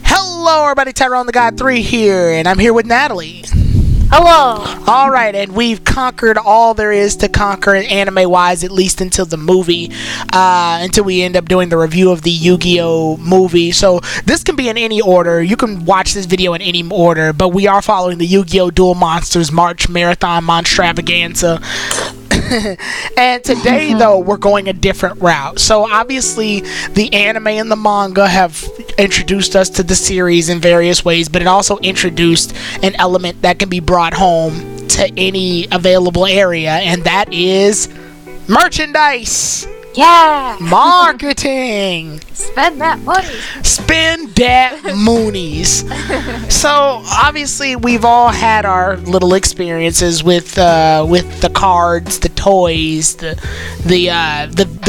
Hello, everybody. Tyrone the God 3 here, and I'm here with Natalie. Hello. Alright, and we've conquered all there is to conquer anime-wise, at least until the movie, until we end up doing the review of the Yu-Gi-Oh! Movie. So this can be in any order. You can watch this video in any order, but we are following the Yu-Gi-Oh! Duel Monsters March Marathon Monstravaganza. And today, though, we're going a different route. So obviously, the anime and the manga have introduced us to the series in various ways, but it also introduced an element that can be brought home to any available area, and that is merchandise. Yeah. Marketing. Spend that money. Spend that moonies. So obviously we've all had our little experiences with the cards, the toys, the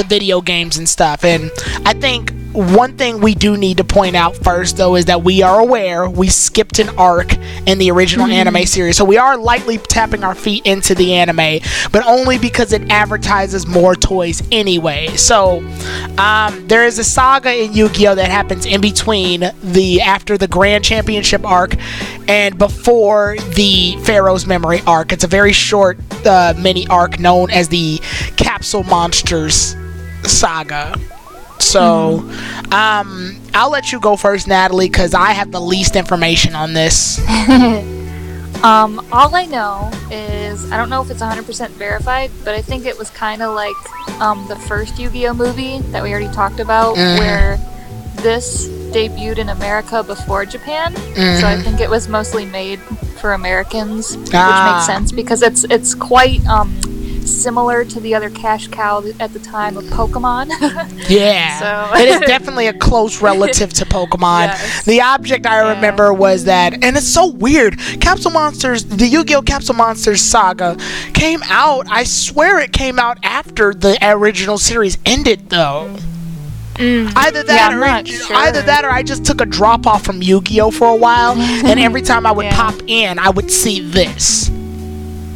video games and stuff. And I think one thing we do need to point out first, though, is that we are aware we skipped an arc in the original anime series. So we are lightly tapping our feet into the anime, but only because it advertises more toys anyway. So there is a saga in Yu-Gi-Oh! That happens in between after the Grand Championship arc and before the Pharaoh's Memory arc. It's a very short mini arc known as the Capsule Monsters saga. So, I'll let you go first, Natalie, because I have the least information on this. All I know is, I don't know if it's 100% verified, but I think it was kind of like the first Yu-Gi-Oh! Movie that we already talked about, where this debuted in America before Japan. So I think it was mostly made for Americans, which makes sense because it's quite similar to the other cash cow at the time of Pokemon. Yeah, so it is definitely a close relative to Pokemon. Yes. The object I remember was that, and it's so weird, Capsule Monsters, the Yu-Gi-Oh! Capsule Monsters saga came out, I swear it came out after the original series ended, though. Either that or I just took a drop off from Yu-Gi-Oh! For a while, and every time I would pop in, I would see this.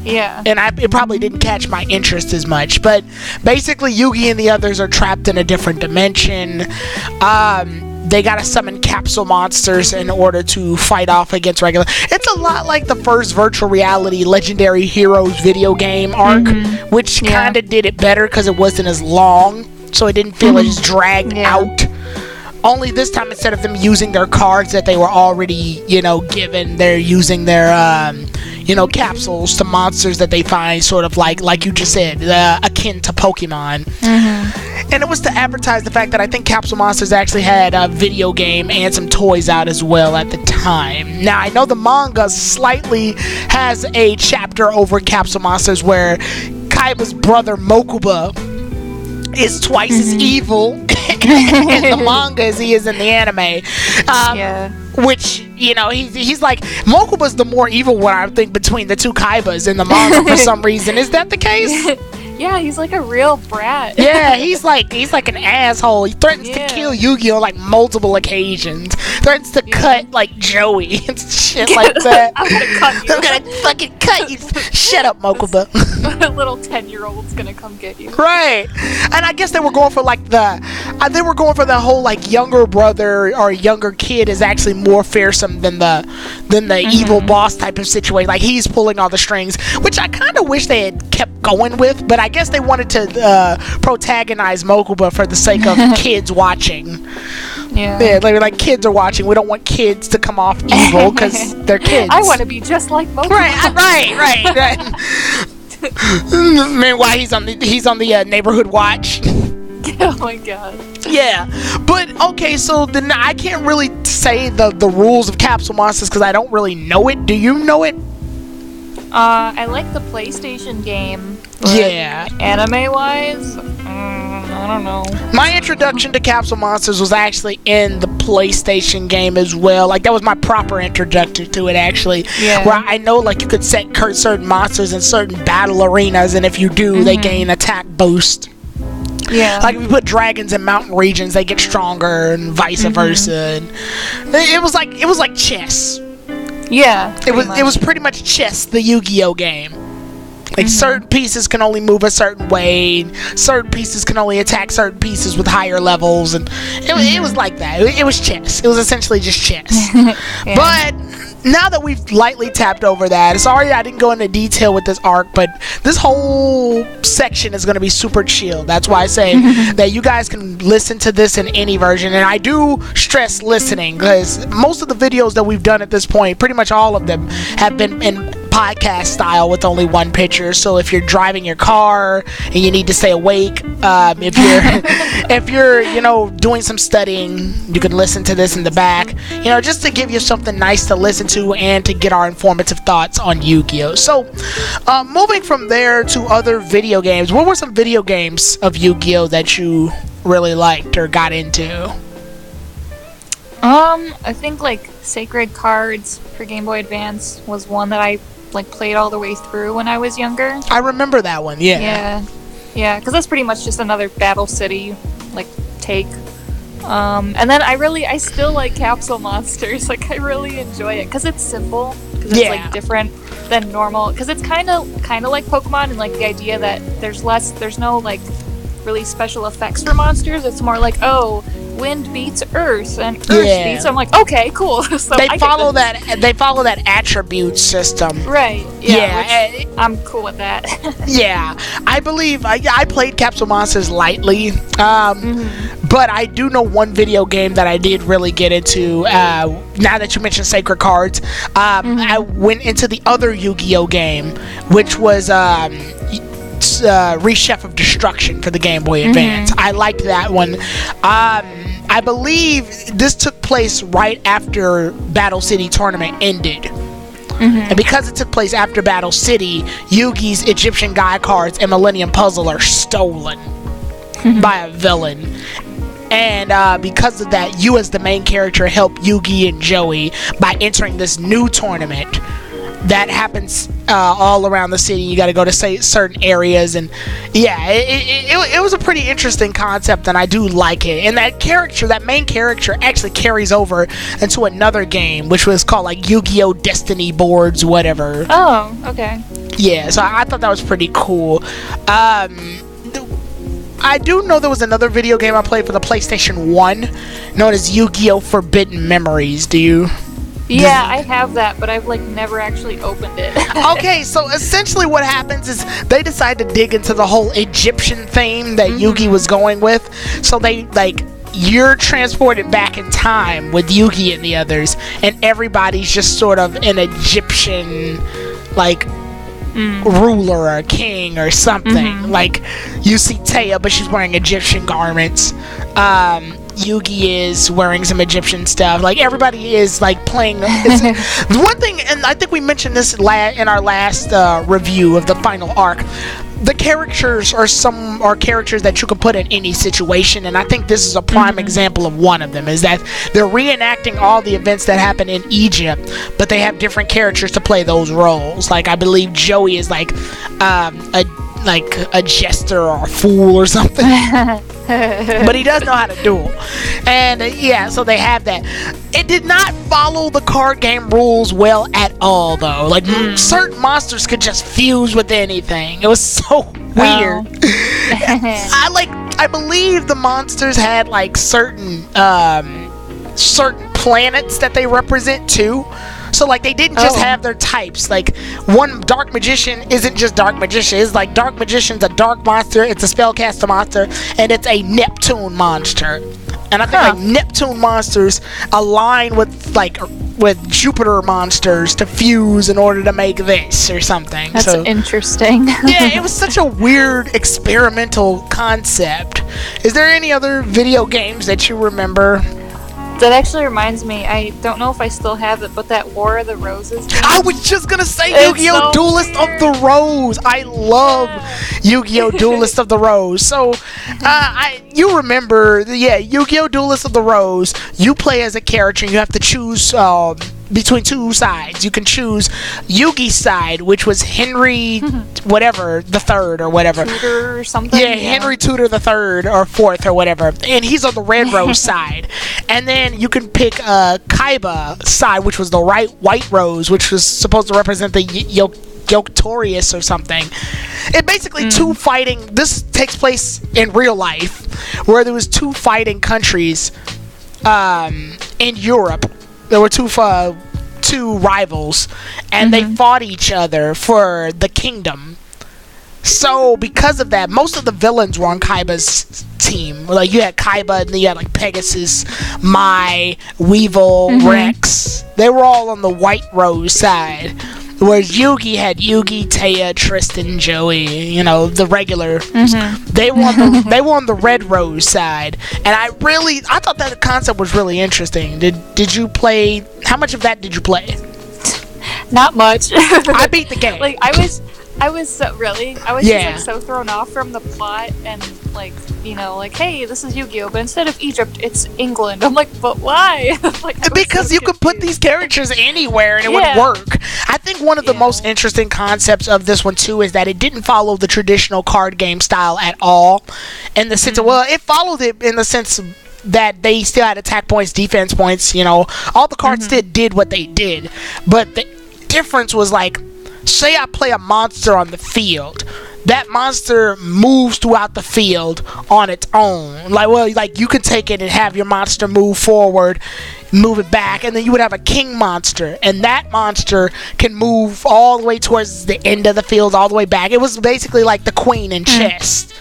Yeah. And it probably didn't catch my interest as much. But basically, Yugi and the others are trapped in a different dimension. They gotta summon capsule monsters in order to fight off against regular. It's a lot like the first virtual reality Legendary Heroes video game arc, which kind of did it better because it wasn't as long, so it didn't feel as dragged out. Only this time, instead of them using their cards that they were already, given, they're using their, capsules to monsters that they find sort of like you just said, akin to Pokemon. And it was to advertise the fact that I think Capsule Monsters actually had a video game and some toys out as well at the time. Now, I know the manga slightly has a chapter over Capsule Monsters where Kaiba's brother Mokuba is twice as evil in the manga as he is in the anime. Which, he's like, Mokuba's the more evil one, I think, between the two Kaibas in the manga for some reason. Is that the case? Yeah, he's like a real brat. Yeah, he's like an asshole. He threatens to kill Yu-Gi-Oh! Like multiple occasions. Threatens to cut like Joey and shit like that. I'm gonna cut you. I'm gonna fucking cut you. Shut up, Mokuba. A little 10-year-old's gonna come get you. Right. And I guess they were going for like the whole like younger brother or younger kid is actually more fearsome than the evil boss type of situation. Like he's pulling all the strings, which I kind of wish they had kept going with, but I guess they wanted to protagonize Mokuba for the sake of kids watching. Yeah, they were like, kids are watching. We don't want kids to come off evil because they're kids. I want to be just like Mokuba. Right. Meanwhile, he's on the neighborhood watch. Oh my god. Yeah, but okay, so then I can't really say the rules of Capsule Monsters because I don't really know it. Do you know it? I like the PlayStation game. Yeah. Anime-wise, I don't know. My introduction to Capsule Monsters was actually in the PlayStation game as well. Like, that was my proper introduction to it, actually. Yeah. Where I know, like, you could set certain monsters in certain battle arenas, and if you do, they gain attack boost. Yeah. Like, if you put dragons in mountain regions, they get stronger, and vice versa. And it was like chess. Yeah. It was pretty much chess, the Yu-Gi-Oh game. Like certain pieces can only move a certain way, certain pieces can only attack certain pieces with higher levels, and it was like that. It was chess. It was essentially just chess. Yeah. But now that we've lightly tapped over that, sorry I didn't go into detail with this arc, but this whole section is going to be super chill. That's why I say that you guys can listen to this in any version, and I do stress listening, because most of the videos that we've done at this point, pretty much all of them, have been in podcast style with only one picture. So if you're driving your car and you need to stay awake, if you're doing some studying, you can listen to this in the back, just to give you something nice to listen to and to get our informative thoughts on Yu-Gi-Oh. So moving from there to other video games, what were some video games of Yu-Gi-Oh that you really liked or got into? I think like Sacred Cards for Game Boy Advance was one that I played all the way through when I was younger. I remember that one. Yeah, because that's pretty much just another Battle City take. And then I still like Capsule Monsters. I really enjoy it because it's simple, because it's different than normal, because it's kind of like Pokemon, and the idea that there's no really special effects for monsters. It's more like, oh, wind beats earth and earth beats. So I'm like, okay, cool. So they follow that attribute system. Right. Yeah. I'm cool with that. Yeah. I believe I played Capsule Monsters lightly. But I do know one video game that I did really get into. Now that you mentioned Sacred Cards, I went into the other Yu-Gi-Oh game, which was Rechef of Destruction for the Game Boy Advance. I liked that one. I believe this took place right after Battle City tournament ended. And because it took place after Battle City, Yugi's Egyptian Guy cards and Millennium Puzzle are stolen by a villain. And because of that, you as the main character help Yugi and Joey by entering this new tournament that happens all around the city. You got to go to certain areas, and it was a pretty interesting concept, and I do like it. And that main character actually carries over into another game, which was called Yu-Gi-Oh! Destiny Boards, whatever. Oh, okay. Yeah, so I thought that was pretty cool. I do know there was another video game I played for the PlayStation 1 known as Yu-Gi-Oh! Forbidden Memories. Do you? Yeah, I have that, but I've never actually opened it. Okay, so essentially what happens is they decide to dig into the whole Egyptian theme that Yugi was going with. So they you're transported back in time with Yugi and the others, and everybody's just sort of an Egyptian ruler or king or something. You see Taya, but she's wearing Egyptian garments. Yugi is wearing some Egyptian stuff. Everybody is playing. One thing, and I think we mentioned this in our last review of the final arc. The characters are characters that you can put in any situation, and I think this is a prime example of one of them. Is that they're reenacting all the events that happened in Egypt, but they have different characters to play those roles. I believe Joey is a jester or a fool or something. But he does know how to duel. And so they have that. It did not follow the card game rules well at all, though. Certain monsters could just fuse with anything. It was so weird. I believe the monsters had certain planets that they represent too. So they didn't just have their types. One Dark Magician isn't just Dark Magician. It's Dark Magician's a dark monster, it's a spellcaster monster, and it's a Neptune monster. And I think Neptune monsters align with Jupiter monsters to fuse in order to make this or something. That's interesting. Yeah, it was such a weird experimental concept. Is there any other video games that you remember? That actually reminds me, I don't know if I still have it, but that War of the Roses game. I was just gonna say Yu-Gi-Oh! Duelist of the Rose. I love Yu-Gi-Oh! Duelist of the Rose. So, you remember, Yu-Gi-Oh! Duelist of the Rose. You play as a character, and you have to choose between two sides. You can choose Yugi's side, which was Henry, whatever, the third or whatever. Tudor or something. Yeah, Henry Tudor the third or fourth or whatever, and he's on the red rose side. And then you can pick Kaiba side, which was the white rose, which was supposed to represent the Yoctorius or something. It basically two fighting. This takes place in real life, where there was two fighting countries in Europe. There were two rivals, and they fought each other for the kingdom. So because of that, most of the villains were on Kaiba's team. Like you had Kaiba, and then you had like Pegasus, Mai, Weevil, Rex. They were all on the white rose side. Whereas Yugi had Yugi, Taya, Tristan, Joey, the regular. They were on the red rose side, and I thought that the concept was really interesting. Did you play? How much of that did you play? Not much. I beat the game. Like I was so just like so thrown off from the plot and like hey, this is Yu-Gi-Oh, but instead of Egypt it's England. I'm like, but why? Because you could put these characters anywhere and it would work. I think one of the most interesting concepts of this one too is that it didn't follow the traditional card game style at all, in the sense of, it followed it in the sense that they still had attack points, defense points, all the cards still did what they did, but the difference was like, say I play a monster on the field, that monster moves throughout the field on its own. Like you could take it and have your monster move forward, move it back, and then you would have a king monster, and that monster can move all the way towards the end of the field, all the way back. It was basically like the queen in chess.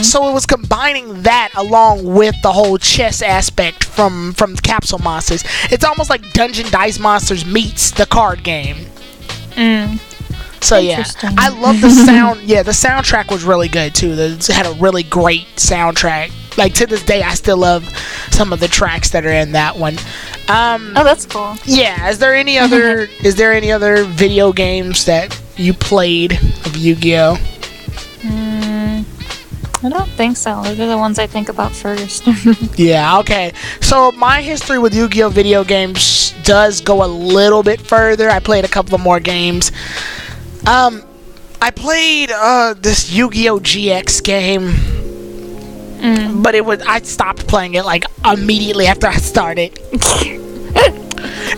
So it was combining that along with the whole chess aspect from Capsule Monsters. It's almost like Dungeon Dice Monsters meets the card game. So yeah, I love the sound. Yeah, the soundtrack was really good too. It had a really great soundtrack. Like to this day, I still love some of the tracks that are in that one. Oh, that's cool. Yeah. Is there any other video games that you played of Yu-Gi-Oh? I don't think so. Those are the ones I think about first. Yeah, okay. So my history with Yu-Gi-Oh video games does go a little bit further. I played a couple of more games. I played this Yu-Gi-Oh GX game, but I stopped playing it like immediately after I started.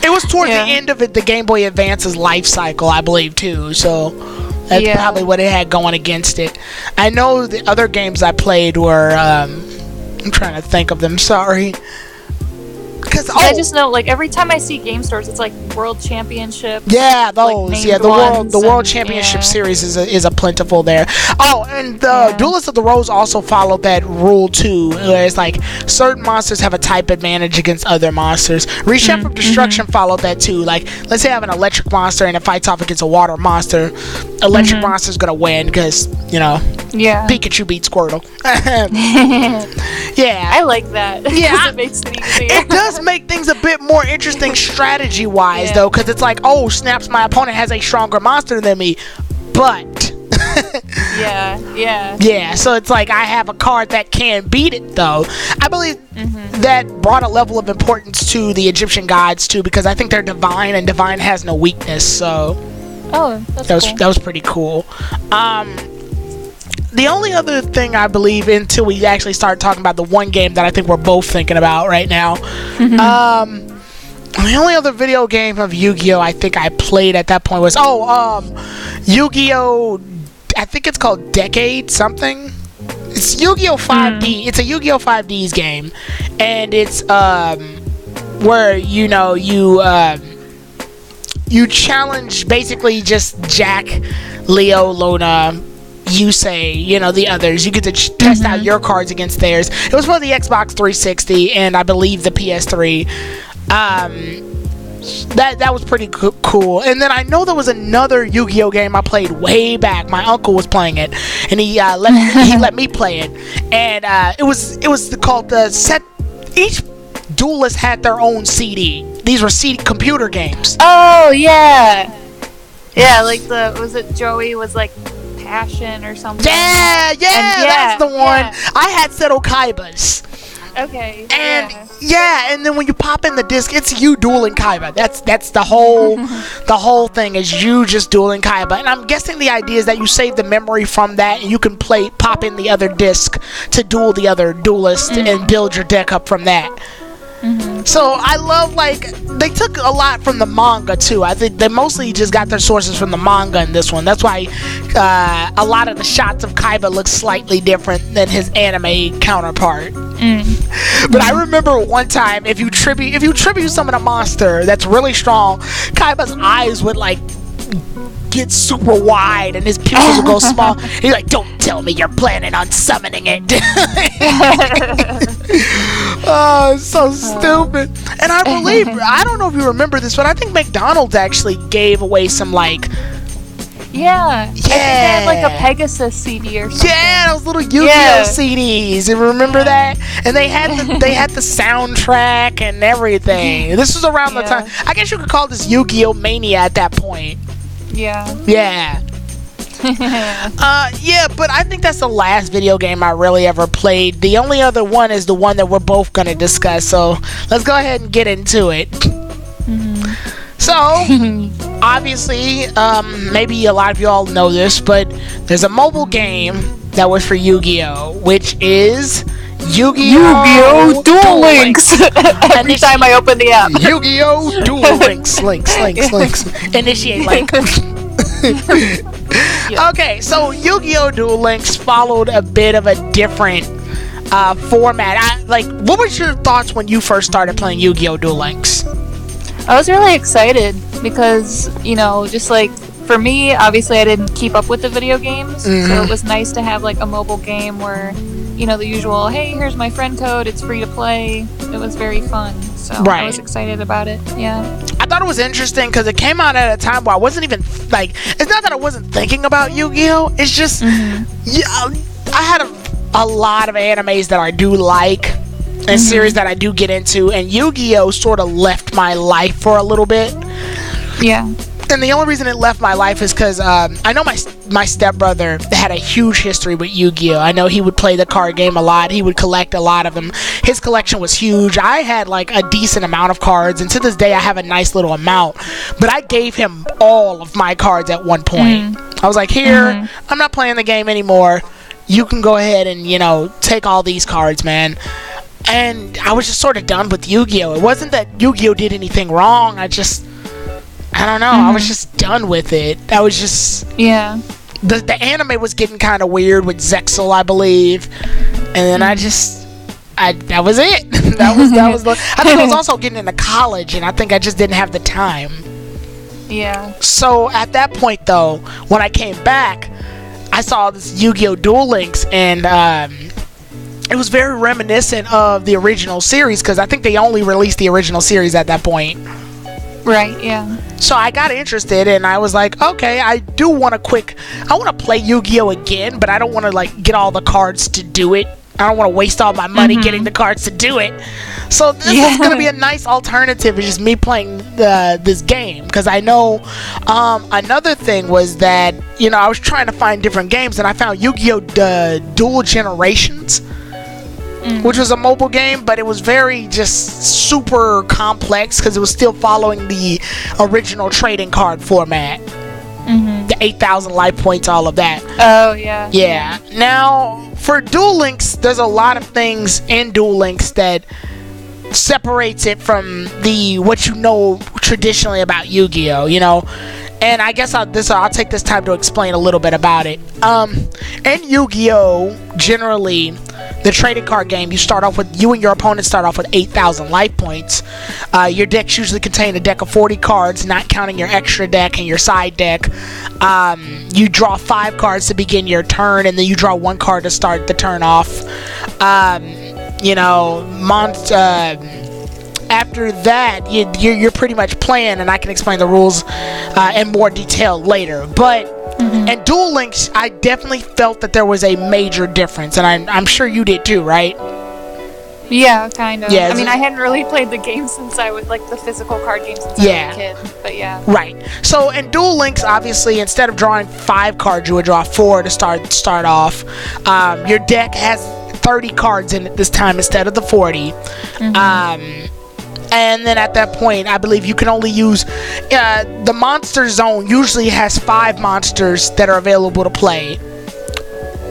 It was toward the end of the Game Boy Advance's life cycle, I believe, too. So that's probably what it had going against it. I know the other games I played were, I'm trying to think of them, sorry. I just know, like, every time I see game stores, it's like World Championship. Yeah, those. Like, the World Championship series is a plentiful there. Oh, and the Duelist of the Rose also followed that rule too, where it's like certain monsters have a type advantage against other monsters. Reshape of Destruction followed that too. Like, let's say I have an electric monster and it fights off against a water monster. Electric monster's gonna win because Pikachu beat Squirtle. Yeah, I like that. Yeah, it makes it easier. It does make things a bit more interesting strategy-wise, though, because it's like, oh, snaps! My opponent has a stronger monster than me, but yeah. So it's like I have a card that can beat it, though. I believe that brought a level of importance to the Egyptian gods too, because I think they're divine, and divine has no weakness. So that was pretty cool. The only other thing I believe, until we actually start talking about the one game that I think we're both thinking about right now, the only other video game of Yu-Gi-Oh I think I played at that point was Yu-Gi-Oh, I think it's called Decade something. It's Yu-Gi-Oh 5D. It's a Yu-Gi-Oh 5D's game, and it's where you challenge basically just Jack, Leo, Luna, Yusei, the others. You get to test out your cards against theirs. It was for the Xbox 360 and I believe the PS3. That was pretty cool. And then I know there was another Yu-Gi-Oh game I played way back. My uncle was playing it, and he let me play it. And it was called the set. Each duelist had their own CD. These were CD computer games. Oh yeah, like was it Joey was like Passion or something? Yeah, that's the one. I had Seto Kaiba's. Okay. And Yeah, and then when you pop in the disc, it's you dueling Kaiba. That's the whole thing is you just dueling Kaiba. And I'm guessing the idea is that you save the memory from that, and you can pop in the other disc to duel the other duelist and build your deck up from that. So I love, like, they took a lot from the manga too. I think they mostly just got their sources from the manga in this one. That's why a lot of the shots of Kaiba look slightly different than his anime counterpart. But I remember one time, if you tribute summon a monster that's really strong, Kaiba's eyes would like get super wide and his pupils would go small. He's like, "Don't tell me you're planning on summoning it." Oh, it's so stupid. And I believe, I don't know if you remember this, but I think McDonald's actually gave away some, like, I think they had like a Pegasus CD or something. Yeah, those little Yu-Gi-Oh CDs. You remember that? And they had the soundtrack and everything. This was around the time. I guess you could call this Yu-Gi-Oh mania at that point. Yeah. But I think that's the last video game I really ever played. The only other one is the one that we're both gonna discuss. So let's go ahead and get into it. So, obviously, maybe a lot of y'all know this, but there's a mobile game that was for Yu-Gi-Oh, which is Yu-Gi-Oh Duel Links. Every time I open the app. Yu-Gi-Oh Duel Links. Initiate link. Okay, so Yu-Gi-Oh Duel Links followed a bit of a different format. What was your thoughts when you first started playing Yu-Gi-Oh Duel Links? I was really excited because, just like, for me, obviously I didn't keep up with the video games, so it was nice to have like a mobile game where, the usual, hey, here's my friend code, it's free to play. It was very fun, so I was excited about it. I thought it was interesting because it came out at a time where I wasn't even, it's not that I wasn't thinking about Yu-Gi-Oh, it's just, I had a lot of animes that I do like, and series that I do get into, and Yu-Gi-Oh sort of left my life for a little bit. And the only reason it left my life is because I know my stepbrother had a huge history with Yu-Gi-Oh. I know he would play the card game a lot. He would collect a lot of them. His collection was huge. I had like a decent amount of cards, and to this day I have a nice little amount. But I gave him all of my cards at one point. I was like, here, I'm not playing the game anymore. You can go ahead and, take all these cards, man. And I was just sort of done with Yu-Gi-Oh. It wasn't that Yu-Gi-Oh did anything wrong. I don't know. I was just done with it. I was just... The anime was getting kind of weird with Zexal, I believe. And then that was it. that was I think I was also getting into college, and I think I just didn't have the time. So at that point, though, when I came back, I saw this Yu-Gi-Oh! Duel Links, and it was very reminiscent of the original series, because I think they only released the original series at that point. So I got interested, and I was like, okay, I want to play Yu-Gi-Oh! Again, but I don't want to get all the cards to do it. I don't want to waste all my money getting the cards to do it. So this is going to be a nice alternative. It's just me playing this game, because I know another thing was that, I was trying to find different games, and I found Yu-Gi-Oh! Dual Generations, which was a mobile game, but it was very just super complex because it was still following the original trading card format. The 8,000 life points, all of that. Now, for Duel Links, there's a lot of things in Duel Links that separates it from what you know traditionally about Yu-Gi-Oh, And I guess I'll take this time to explain a little bit about it. In Yu-Gi-Oh, generally, the trading card game, you and your opponent start off with 8,000 life points. Your decks usually contain a deck of 40 cards, not counting your extra deck and your side deck. You draw 5 cards to begin your turn, and then you draw 1 card to start the turn off. After that, you're pretty much playing, and I can explain the rules in more detail later. But in Duel Links, I definitely felt that there was a major difference, and I'm sure you did too, right? Yeah, kind of. I mean, I hadn't really played the game since I was the physical card game since I was a kid, but Right. So in Duel Links, obviously, instead of drawing 5 cards, you would draw 4 to start off. Your deck has 30 cards in it this time instead of the 40. And then at that point, I believe you can only use the monster zone usually has 5 monsters that are available to play.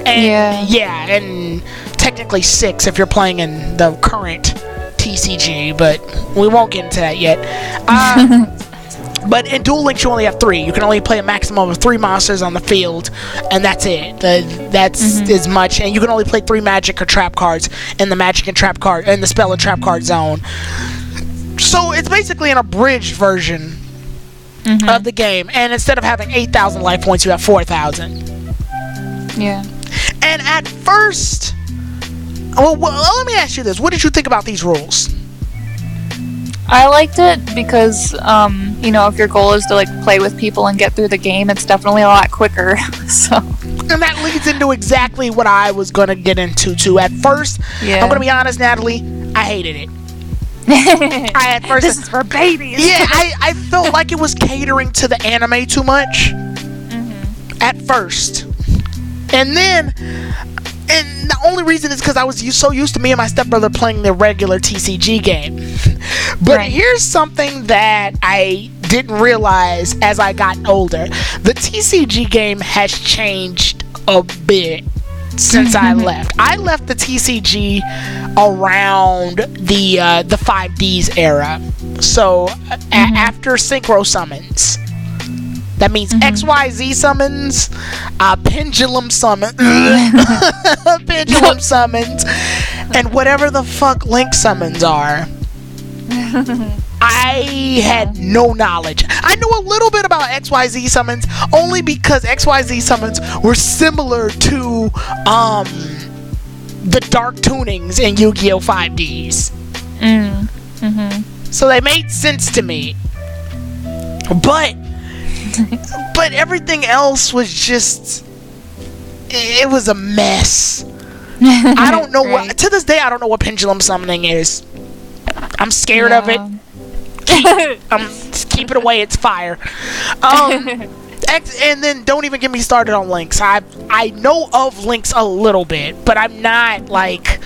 And and technically 6 if you're playing in the current TCG, but we won't get into that yet. But in Duel Links, you only have 3. You can only play a maximum of 3 monsters on the field, and that's it. That's as much. And you can only play 3 magic or trap cards in the magic and trap card and the spell and trap card zone. So it's basically an abridged version of the game. And instead of having 8,000 life points, you have 4,000. Yeah. And at first, well, let me ask you this: what did you think about these rules? I liked it because, if your goal is to like play with people and get through the game, it's definitely a lot quicker. So. And that leads into exactly what I was gonna get into too. At first, I'm gonna be honest, Natalie, I hated it. This is for babies. Yeah, I felt like it was catering to the anime too much. At first, and the only reason is because I was so used to me and my stepbrother playing the regular TCG game. But here's something that I didn't realize as I got older. The TCG game has changed a bit since I left. I left the TCG around the 5Ds era. So after Synchro Summons. That means XYZ summons, pendulum summons, and whatever the fuck Link summons are. I had no knowledge. I know a little bit about XYZ summons only because XYZ summons were similar to the dark tunings in Yu-Gi-Oh! 5Ds. So they made sense to me. But everything else was just, it was a mess. I don't know what, to this day I don't know what pendulum summoning is. I'm scared of it. Keep it away, it's fire. And then don't even get me started on Links. I know of Links a little bit, but I'm not like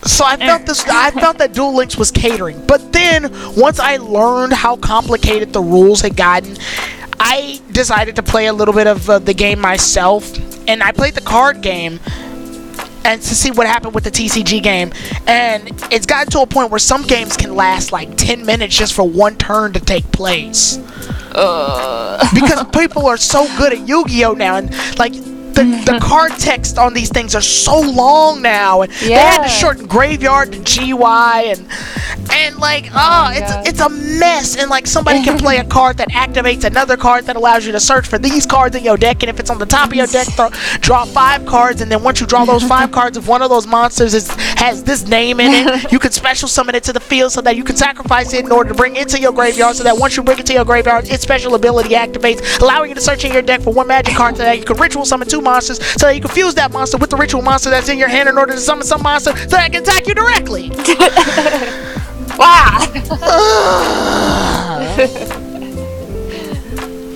so I felt that Duel Links was catering. But then once I learned how complicated the rules had gotten, I decided to play a little bit of the game myself, and I played the card game and to see what happened with the TCG game. And it's gotten to a point where some games can last like 10 minutes just for one turn to take place. Because people are so good at Yu-Gi-Oh! Now, and like the card text on these things are so long now, and they had to shorten graveyard to GY, and like it's a mess. And like somebody can play a card that activates another card that allows you to search for these cards in your deck, and if it's on the top of your deck, draw 5 cards, and then once you draw those 5 cards, if one of those monsters has this name in it, you can special summon it to the field so that you can sacrifice it in order to bring it to your graveyard, so that once you bring it to your graveyard, its special ability activates, allowing you to search in your deck for one magic card so that you can ritual summon 2 monsters, so that you can fuse that monster with the ritual monster that's in your hand in order to summon some monster so that it can attack you directly. Wow.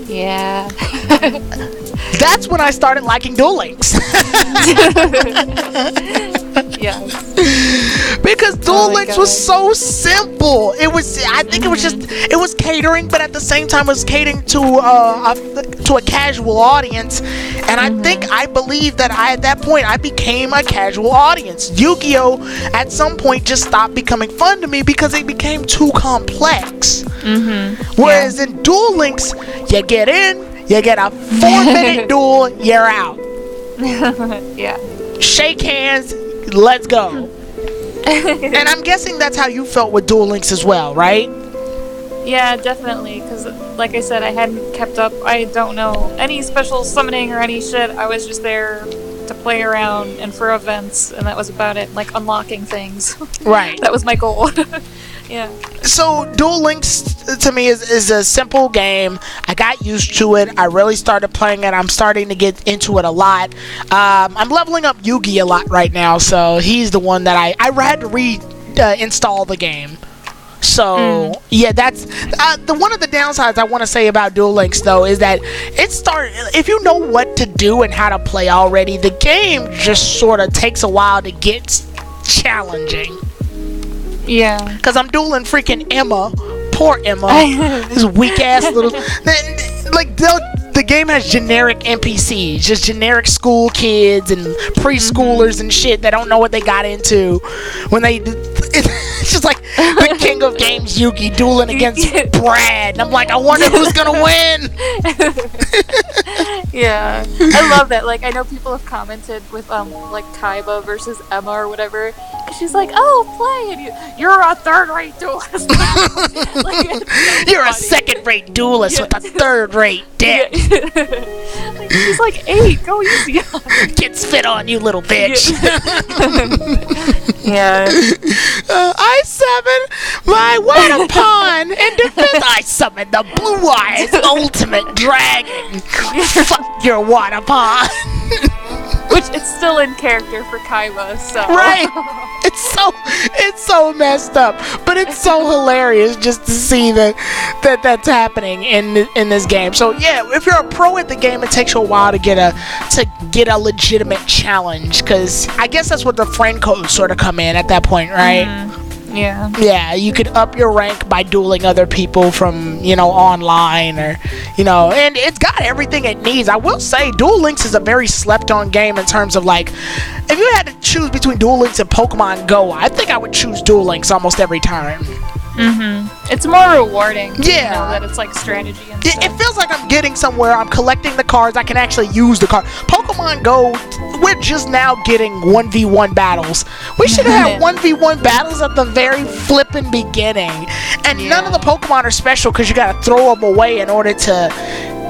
Yeah. That's when I started liking Duel Links. Because Duel Links was so simple. I think it was catering, but at the same time it was catering to a casual audience. And I believe that at that point I became a casual audience. Yu-Gi-Oh! At some point just stopped becoming fun to me because it became too complex. Whereas in Duel Links, you get in, you get a 4-minute duel, you're out. Shake hands, let's go. And I'm guessing that's how you felt with Duel Links as well, right? Yeah, definitely, because like I said, I hadn't kept up. I don't know any special summoning or any shit. I was just there to play around and for events, and that was about it, like unlocking things. Right. That was my goal. Yeah. So Duel Links to me is a simple game. I got used to it. I really started playing it. I'm starting to get into it a lot. I'm leveling up Yugi a lot right now, so he's the one that I had to install the game. So yeah, that's the one of the downsides I want to say about Duel Links though is that if you know what to do and how to play already, the game just sort of takes a while to get challenging. Yeah. Cause I'm dueling freaking Emma, poor Emma, this weak ass little like the game has generic NPCs, just generic school kids and preschoolers and shit that don't know what they got into when they. It's just like the king of games, Yugi, dueling against Brad. And I'm like, I wonder who's gonna win. Yeah, I love that. Like, I know people have commented with like Kaiba versus Emma or whatever. She's like, "Oh, play!" And you're a third-rate duelist. Like, you're a second-rate duelist with a third-rate dick. Like, she's like 8. Go easy. Gets spit on, you little bitch. Yeah. I summon my water pawn in defense. I summon the Blue Eyes Ultimate Dragon. Fuck your water pawn. Which it's still in character for Kaiba, so right. It's so messed up, but it's so hilarious just to see that's happening in this game. So yeah, if you're a pro at the game, it takes you a while to get a legitimate challenge, because I guess that's what the friend codes sort of come in at that point, right? Mm-hmm. Yeah. Yeah, you could up your rank by dueling other people from, online or, and it's got everything it needs. I will say Duel Links is a very slept on game in terms of like, if you had to choose between Duel Links and Pokemon Go, I think I would choose Duel Links almost every time. Mm-hmm. It's more rewarding. Yeah. That it's like strategy and stuff. It feels like I'm getting somewhere. I'm collecting the cards. I can actually use the card. Pokemon Go, we're just now getting 1v1 battles. We should have had 1v1 battles at the very flippin' beginning. And none of the Pokemon are special because you gotta throw them away in order to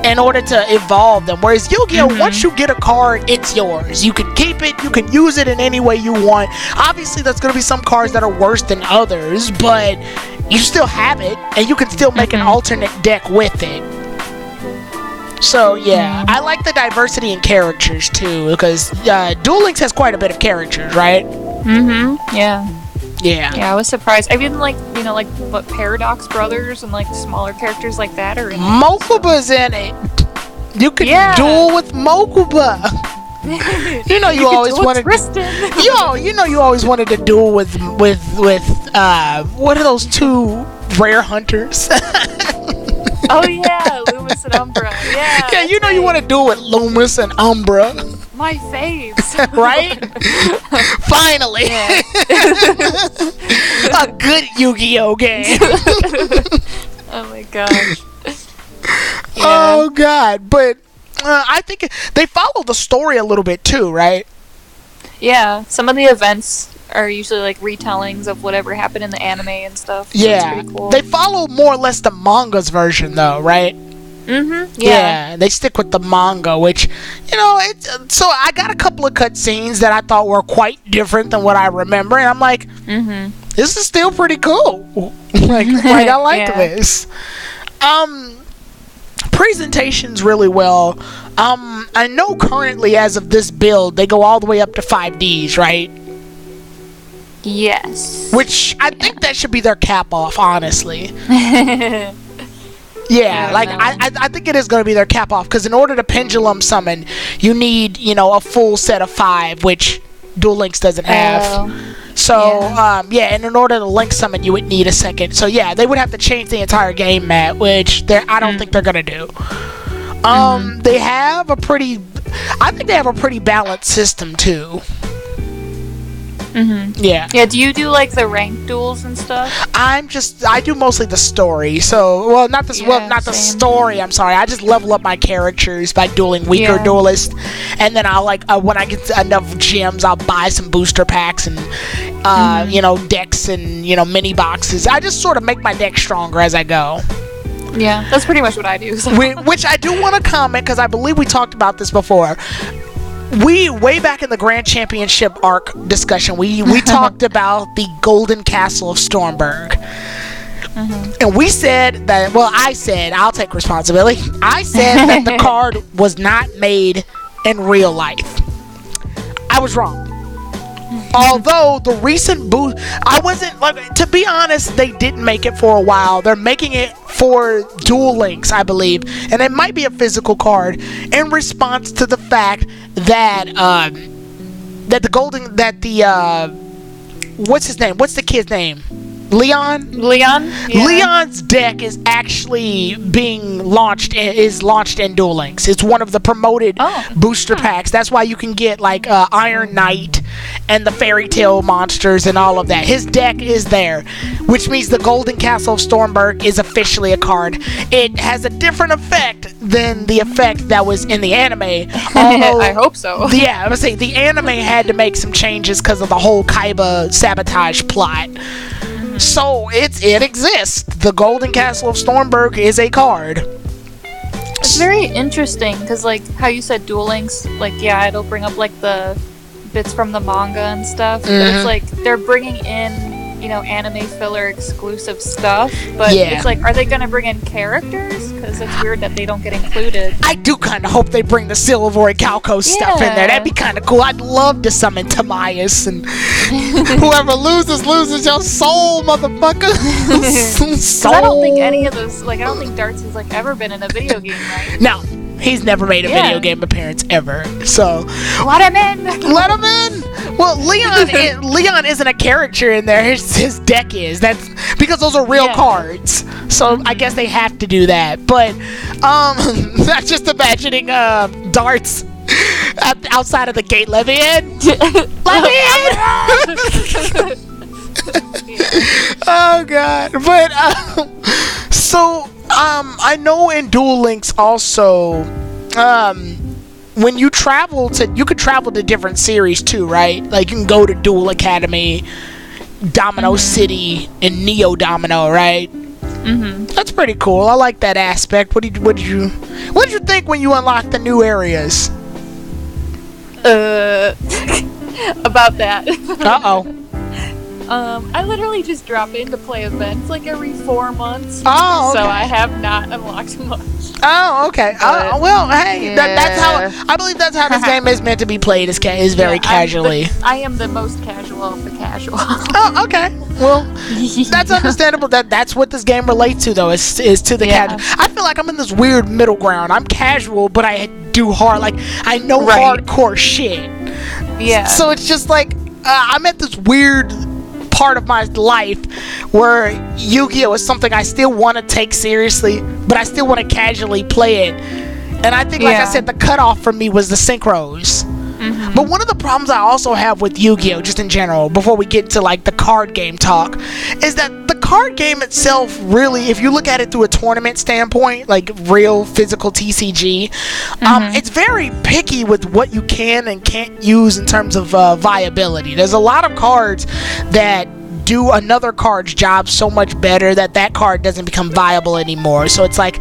evolve them. Whereas Yu-Gi-Oh, once you get a card, it's yours. You can keep it, you can use it in any way you want. Obviously, there's going to be some cards that are worse than others, but you still have it, and you can still make an alternate deck with it. So, yeah, I like the diversity in characters, too, because Duel Links has quite a bit of characters, right? Yeah. Yeah, I was surprised. I mean, like, what Paradox Brothers and, like, smaller characters like that are in it. Mokuba's in it. You can duel with Mokuba. You always wanted. You always wanted to duel with what are those two rare hunters? Oh yeah, Loomis and Umbra. Yeah. Yeah, you want to duel with Loomis and Umbra. My faves. Right? Finally. A good Yu-Gi-Oh game. Oh my gosh. Yeah. Oh god, but I think they follow the story a little bit too, right? Yeah, some of the events are usually like retellings of whatever happened in the anime and stuff. So yeah, it's pretty cool. They follow more or less the manga's version though, right? Yeah, they stick with the manga, which so I got a couple of cutscenes that I thought were quite different than what I remember, and I'm like, this is still pretty cool. like I like this. Presentations really well. I know currently as of this build they go all the way up to 5Ds, right? Yes. Which I think that should be their cap off, honestly. Yeah, I think it is going to be their cap off, because in order to pendulum summon, you need, a full set of 5, which Duel Links doesn't have. So, and in order to link summon, you would need a second. So, yeah, they would have to change the entire game map, which I don't think they're going to do. They have a pretty balanced system, too. Yeah. Yeah, do you do like the ranked duels and stuff? I do mostly the story. So, not the story, I'm sorry. I just level up my characters by dueling weaker duelists. And then I'll when I get enough gems, I'll buy some booster packs and decks and mini boxes. I just sort of make my deck stronger as I go. Yeah, that's pretty much what I do. So. Which I do want to comment, because I believe we talked about this before. Way back in the Grand Championship arc discussion, we talked about the Golden Castle of Stormberg. And we said that, I'll take responsibility. I said that the card was not made in real life. I was wrong. Although the recent boost, I wasn't like, to be honest, they didn't make it for a while. They're making it for Duel Links, I believe, and it might be a physical card in response to the fact that what's his name? What's the kid's name? Leon? Yeah. Leon's deck is actually being launched in Duel Links. It's one of the promoted booster packs. That's why you can get like Iron Knight and the Fairy Tale monsters and all of that. His deck is there, which means the Golden Castle of Stormberg is officially a card. It has a different effect than the effect that was in the anime. Although, I hope so. Yeah, I would say the anime had to make some changes because of the whole Kaiba sabotage plot. So it exists. The Golden Castle of Stormberg is a card. It's very interesting because, like, how you said Duel Links, like, yeah, it'll bring up like the bits from the manga and stuff. But it's like they're bringing in, you know, anime filler exclusive stuff. But it's like, are they gonna bring in characters? Because it's weird that they don't get included. I do kind of hope they bring the Silver and Calco stuff in there. That'd be kind of cool. I'd love to summon Tamias, and whoever loses your soul, motherfucker. Soul. I don't think any of those, like, I don't think Darts has like ever been in a video game, right? No. He's never made a video game appearance ever. So let him in. Let him in. Well, Leon isn't a character in there. His deck is. That's because those are real cards. So I guess they have to do that. But that's just imagining Darts outside of the gate. Let me in. Let me in. Oh God. But so I know in Duel Links also, when you could travel to different series too, right? Like you can go to Duel Academy, Domino City, and Neo Domino, right? That's pretty cool. I like that aspect. What did you think when you unlocked the new areas? About that. Uh-oh. I literally just drop in to play events like every 4 months. Oh, okay. So I have not unlocked much. Oh, okay. Well, hey, that's how I believe that's how this game is meant to be played. Is very casually. I am the most casual of the casual. Oh, okay. Well, that's understandable. That's what this game relates to, though. Is to the casual. I feel like I'm in this weird middle ground. I'm casual, but I do hard. Like I know hardcore shit. Yeah. So it's just like I'm at this weird part of my life where Yu-Gi-Oh is something I still want to take seriously, but I still want to casually play it. And I think, like I said, the cutoff for me was the synchros. But one of the problems I also have with Yu-Gi-Oh, just in general, before we get to like the card game talk, is that the card game itself really, if you look at it through a tournament standpoint, like real physical TCG, it's very picky with what you can and can't use in terms of viability. There's a lot of cards that do another card's job so much better that card doesn't become viable anymore. So it's like,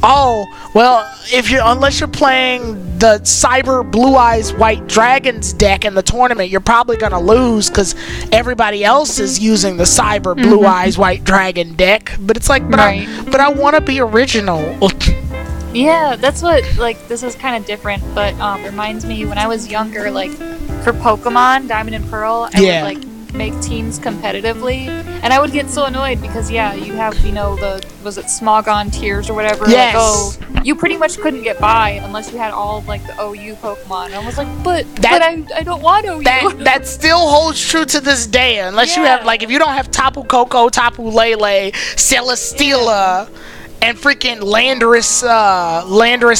oh, well, unless you're playing the Cyber Blue Eyes White Dragons deck in the tournament, you're probably gonna lose because everybody else is using the Cyber Blue Eyes White Dragon deck. But it's like, but I want to be original. Yeah, that's what, like, this is kind of different, but reminds me when I was younger, like, for Pokemon Diamond and Pearl, I would like make teams competitively, and I would get so annoyed because you have, you know, was it Smogon tiers or whatever, yes. Like, you pretty much couldn't get by unless you had all of, like, the OU Pokemon. And I was like, but I don't want OU. That still holds true to this day, unless you have, like, if you don't have Tapu Koko, Tapu Lele, Celesteela, and freaking Landorus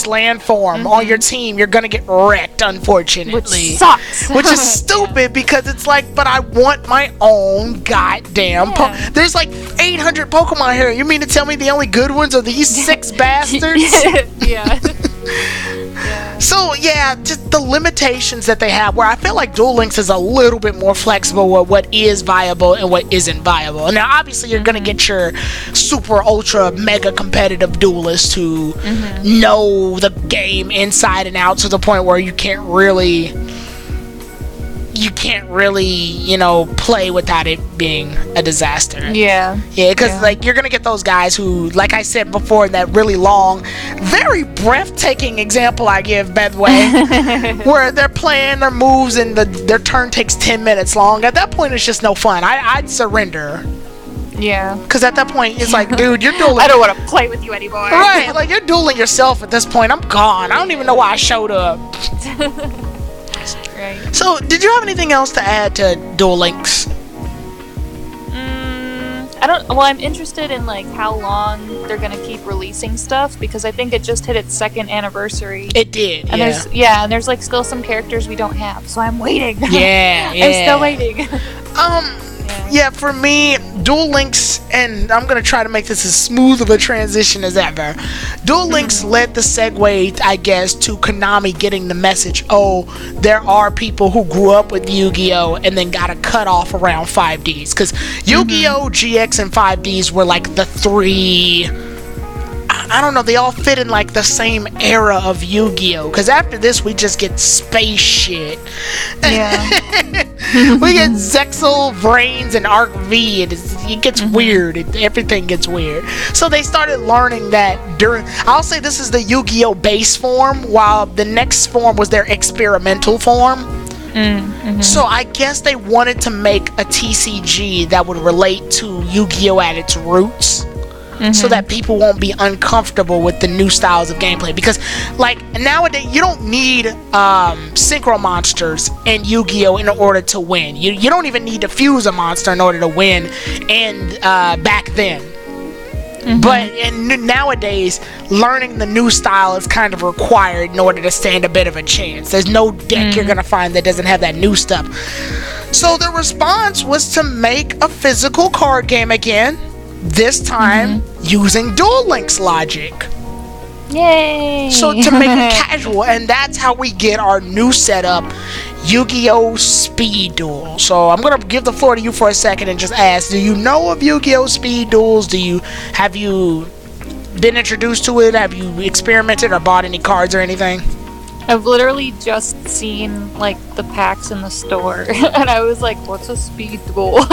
Landform on your team, you're gonna get wrecked, unfortunately. Which sucks. Which is stupid because it's like, but I want my own goddamn there's like 800 Pokemon here. You mean to tell me the only good ones are these 6 bastards? Yeah. So yeah, just the limitations that they have, where I feel like Duel Links is a little bit more flexible with what is viable and what isn't viable. Now obviously you're gonna get your super ultra mega competitive duelists who know the game inside and out to the point where you can't really you can't really, play without it being a disaster. Yeah. Yeah, because like you're gonna get those guys who, like I said before, in that really long, very breathtaking example I give, by the way, where they're playing their moves and their turn takes 10 minutes long. At that point, it's just no fun. I'd surrender. Yeah. Because at that point, it's like, dude, you're dueling. I don't want to play with you anymore. Right, like you're dueling yourself at this point. I'm gone. I don't even know why I showed up. Right. So, did you have anything else to add to Duel Links? I'm interested in like how long they're gonna keep releasing stuff, because I think it just hit its 2nd anniversary. It did, and yeah. And there's like still some characters we don't have, so I'm waiting. Yeah, yeah. I'm still waiting. Yeah, for me, Duel Links, and I'm going to try to make this as smooth of a transition as ever. Duel Links led the segue, I guess, to Konami getting the message, oh, there are people who grew up with Yu-Gi-Oh! And then got a cut off around 5Ds. Because Yu-Gi-Oh! GX and 5Ds were like the 3... I don't know, they all fit in like the same era of Yu-Gi-Oh! Because after this, we just get space shit. Yeah. We get Zexal, Brains, and Arc V. It gets weird. Everything gets weird. So they started learning that I'll say this is the Yu-Gi-Oh! Base form, while the next form was their experimental form. So I guess they wanted to make a TCG that would relate to Yu-Gi-Oh! At its roots. So that people won't be uncomfortable with the new styles of gameplay, because like nowadays you don't need synchro monsters in Yu-Gi-Oh! In order to win. You don't even need to fuse a monster in order to win, and back then. But nowadays, learning the new style is kind of required in order to stand a bit of a chance. There's no deck you're gonna find that doesn't have that new stuff. So the response was to make a physical card game again. This time using Duel Links logic. Yay! So to make it casual, and that's how we get our new setup, Yu-Gi-Oh! Speed Duel. So I'm gonna give the floor to you for a second and just ask: do you know of Yu-Gi-Oh! Speed Duels? Have you been introduced to it? Have you experimented or bought any cards or anything? I've literally just seen like the packs in the store, and I was like, "What's a speed duel?"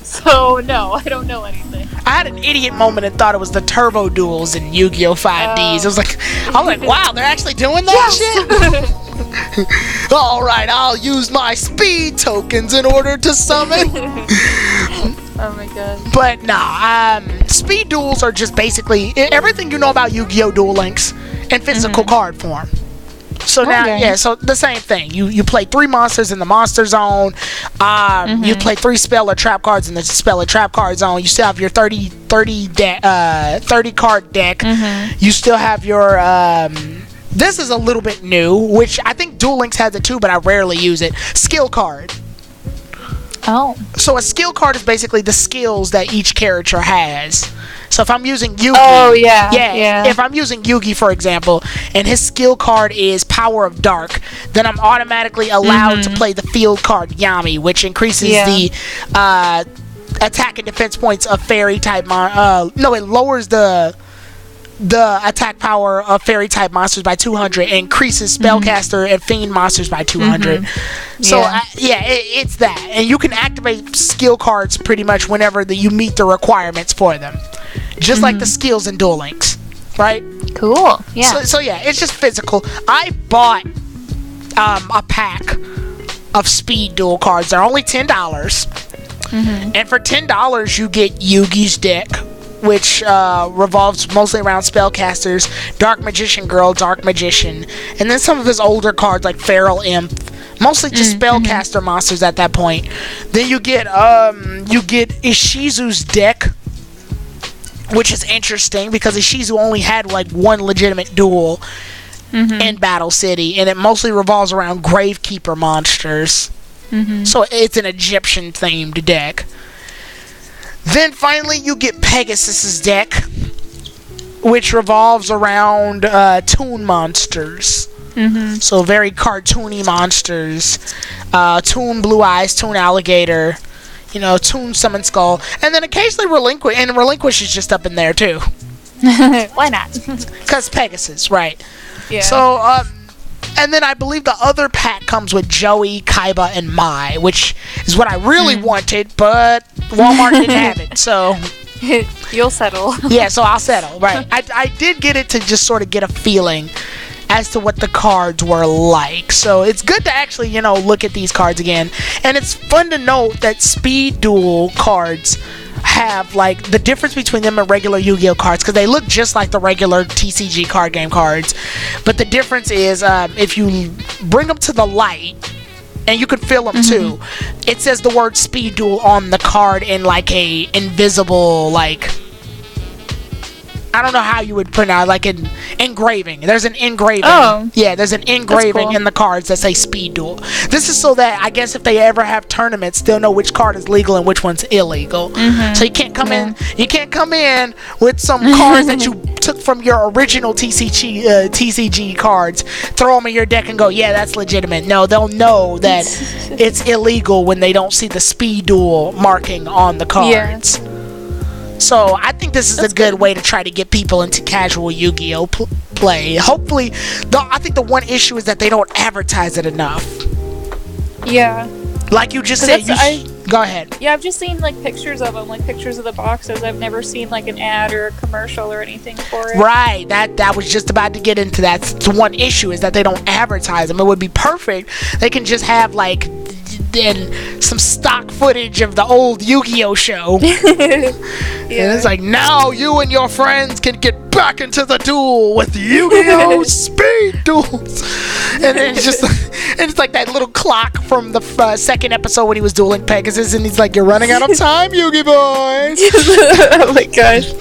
So no, I don't know anything. I had an idiot moment and thought it was the turbo duels in Yu-Gi-Oh! 5Ds. I was like, wow, they're actually doing that shit? All right, I'll use my speed tokens in order to summon. Oh my god. But nah, speed duels are just basically everything you know about Yu-Gi-Oh! Duel Links in physical card form. So now, so the same thing. You play 3 monsters in the monster zone. You play 3 spell or trap cards in the spell or trap card zone. You still have your 30 card deck. You still have your this is a little bit new, which I think Duel Links has it too, but I rarely use it. Skill card. Oh. So a skill card is basically the skills that each character has. So if I'm using Yugi, if I'm using Yugi, for example, and his skill card is Power of Dark, then I'm automatically allowed to play the field card Yami, which increases the attack and defense points of fairy type it lowers the attack power of fairy type monsters by 200 and increases spellcaster and fiend monsters by 200. So it's that, and you can activate skill cards pretty much whenever you meet the requirements for them, just like the skills in Duel Links, right? Cool. Yeah. So yeah, it's just physical. I bought a pack of speed duel cards. They're only $10, and for $10 you get Yugi's deck, which revolves mostly around spellcasters, Dark Magician Girl, Dark Magician, and then some of his older cards like Feral Imp, mostly just spellcaster monsters at that point. Then you get Ishizu's deck, which is interesting because Ishizu only had like one legitimate duel in Battle City, and it mostly revolves around Gravekeeper monsters. So it's an Egyptian themed deck. Then finally you get Pegasus's deck, which revolves around Toon monsters. So very cartoony monsters. Toon Blue Eyes, Toon Alligator, Toon Summon Skull, and then occasionally Relinquish is just up in there too. Why not? Because Pegasus, right? Yeah. So And then I believe the other pack comes with Joey, Kaiba, and Mai, which is what I really wanted, but Walmart didn't have it, so... You'll settle. Yeah, so I'll settle, right. I did get it to just sort of get a feeling as to what the cards were like. So it's good to actually, look at these cards again. And it's fun to note that Speed Duel cards have, like, the difference between them and regular Yu-Gi-Oh cards, because they look just like the regular TCG card game cards. But the difference is, if you bring them to the light, and you can feel them too, it says the word Speed Duel on the card in, like, a invisible, like... I don't know how you would pronounce, like an engraving. There's an engraving. Oh. Yeah, there's an engraving cool. in the cards that say Speed Duel. This is so that, I guess, if they ever have tournaments, they'll know which card is legal and which one's illegal. So you can't come in with some cards that you took from your original TCG cards, throw them in your deck and go, yeah, that's legitimate. No, they'll know that it's illegal when they don't see the Speed Duel marking on the cards. Yeah. So I think this is a good way to try to get people into casual Yu-Gi-Oh play. Hopefully, I think the one issue is that they don't advertise it enough. Yeah. Like you just said, go ahead. Yeah, I've just seen, like, pictures of them, like pictures of the boxes. I've never seen, like, an ad or a commercial or anything for it. Right. That was just about to get into that. The one issue is that they don't advertise them. It would be perfect. They can just have, like, then some stock footage of the old Yu-Gi-Oh show. And it's like, now you and your friends can get back into the duel with Yu-Gi-Oh Speed Duels. And then it's like that little clock from the second episode when he was dueling Pegasus, and he's like, you're running out of time, Yu-Gi Boy. Oh my gosh.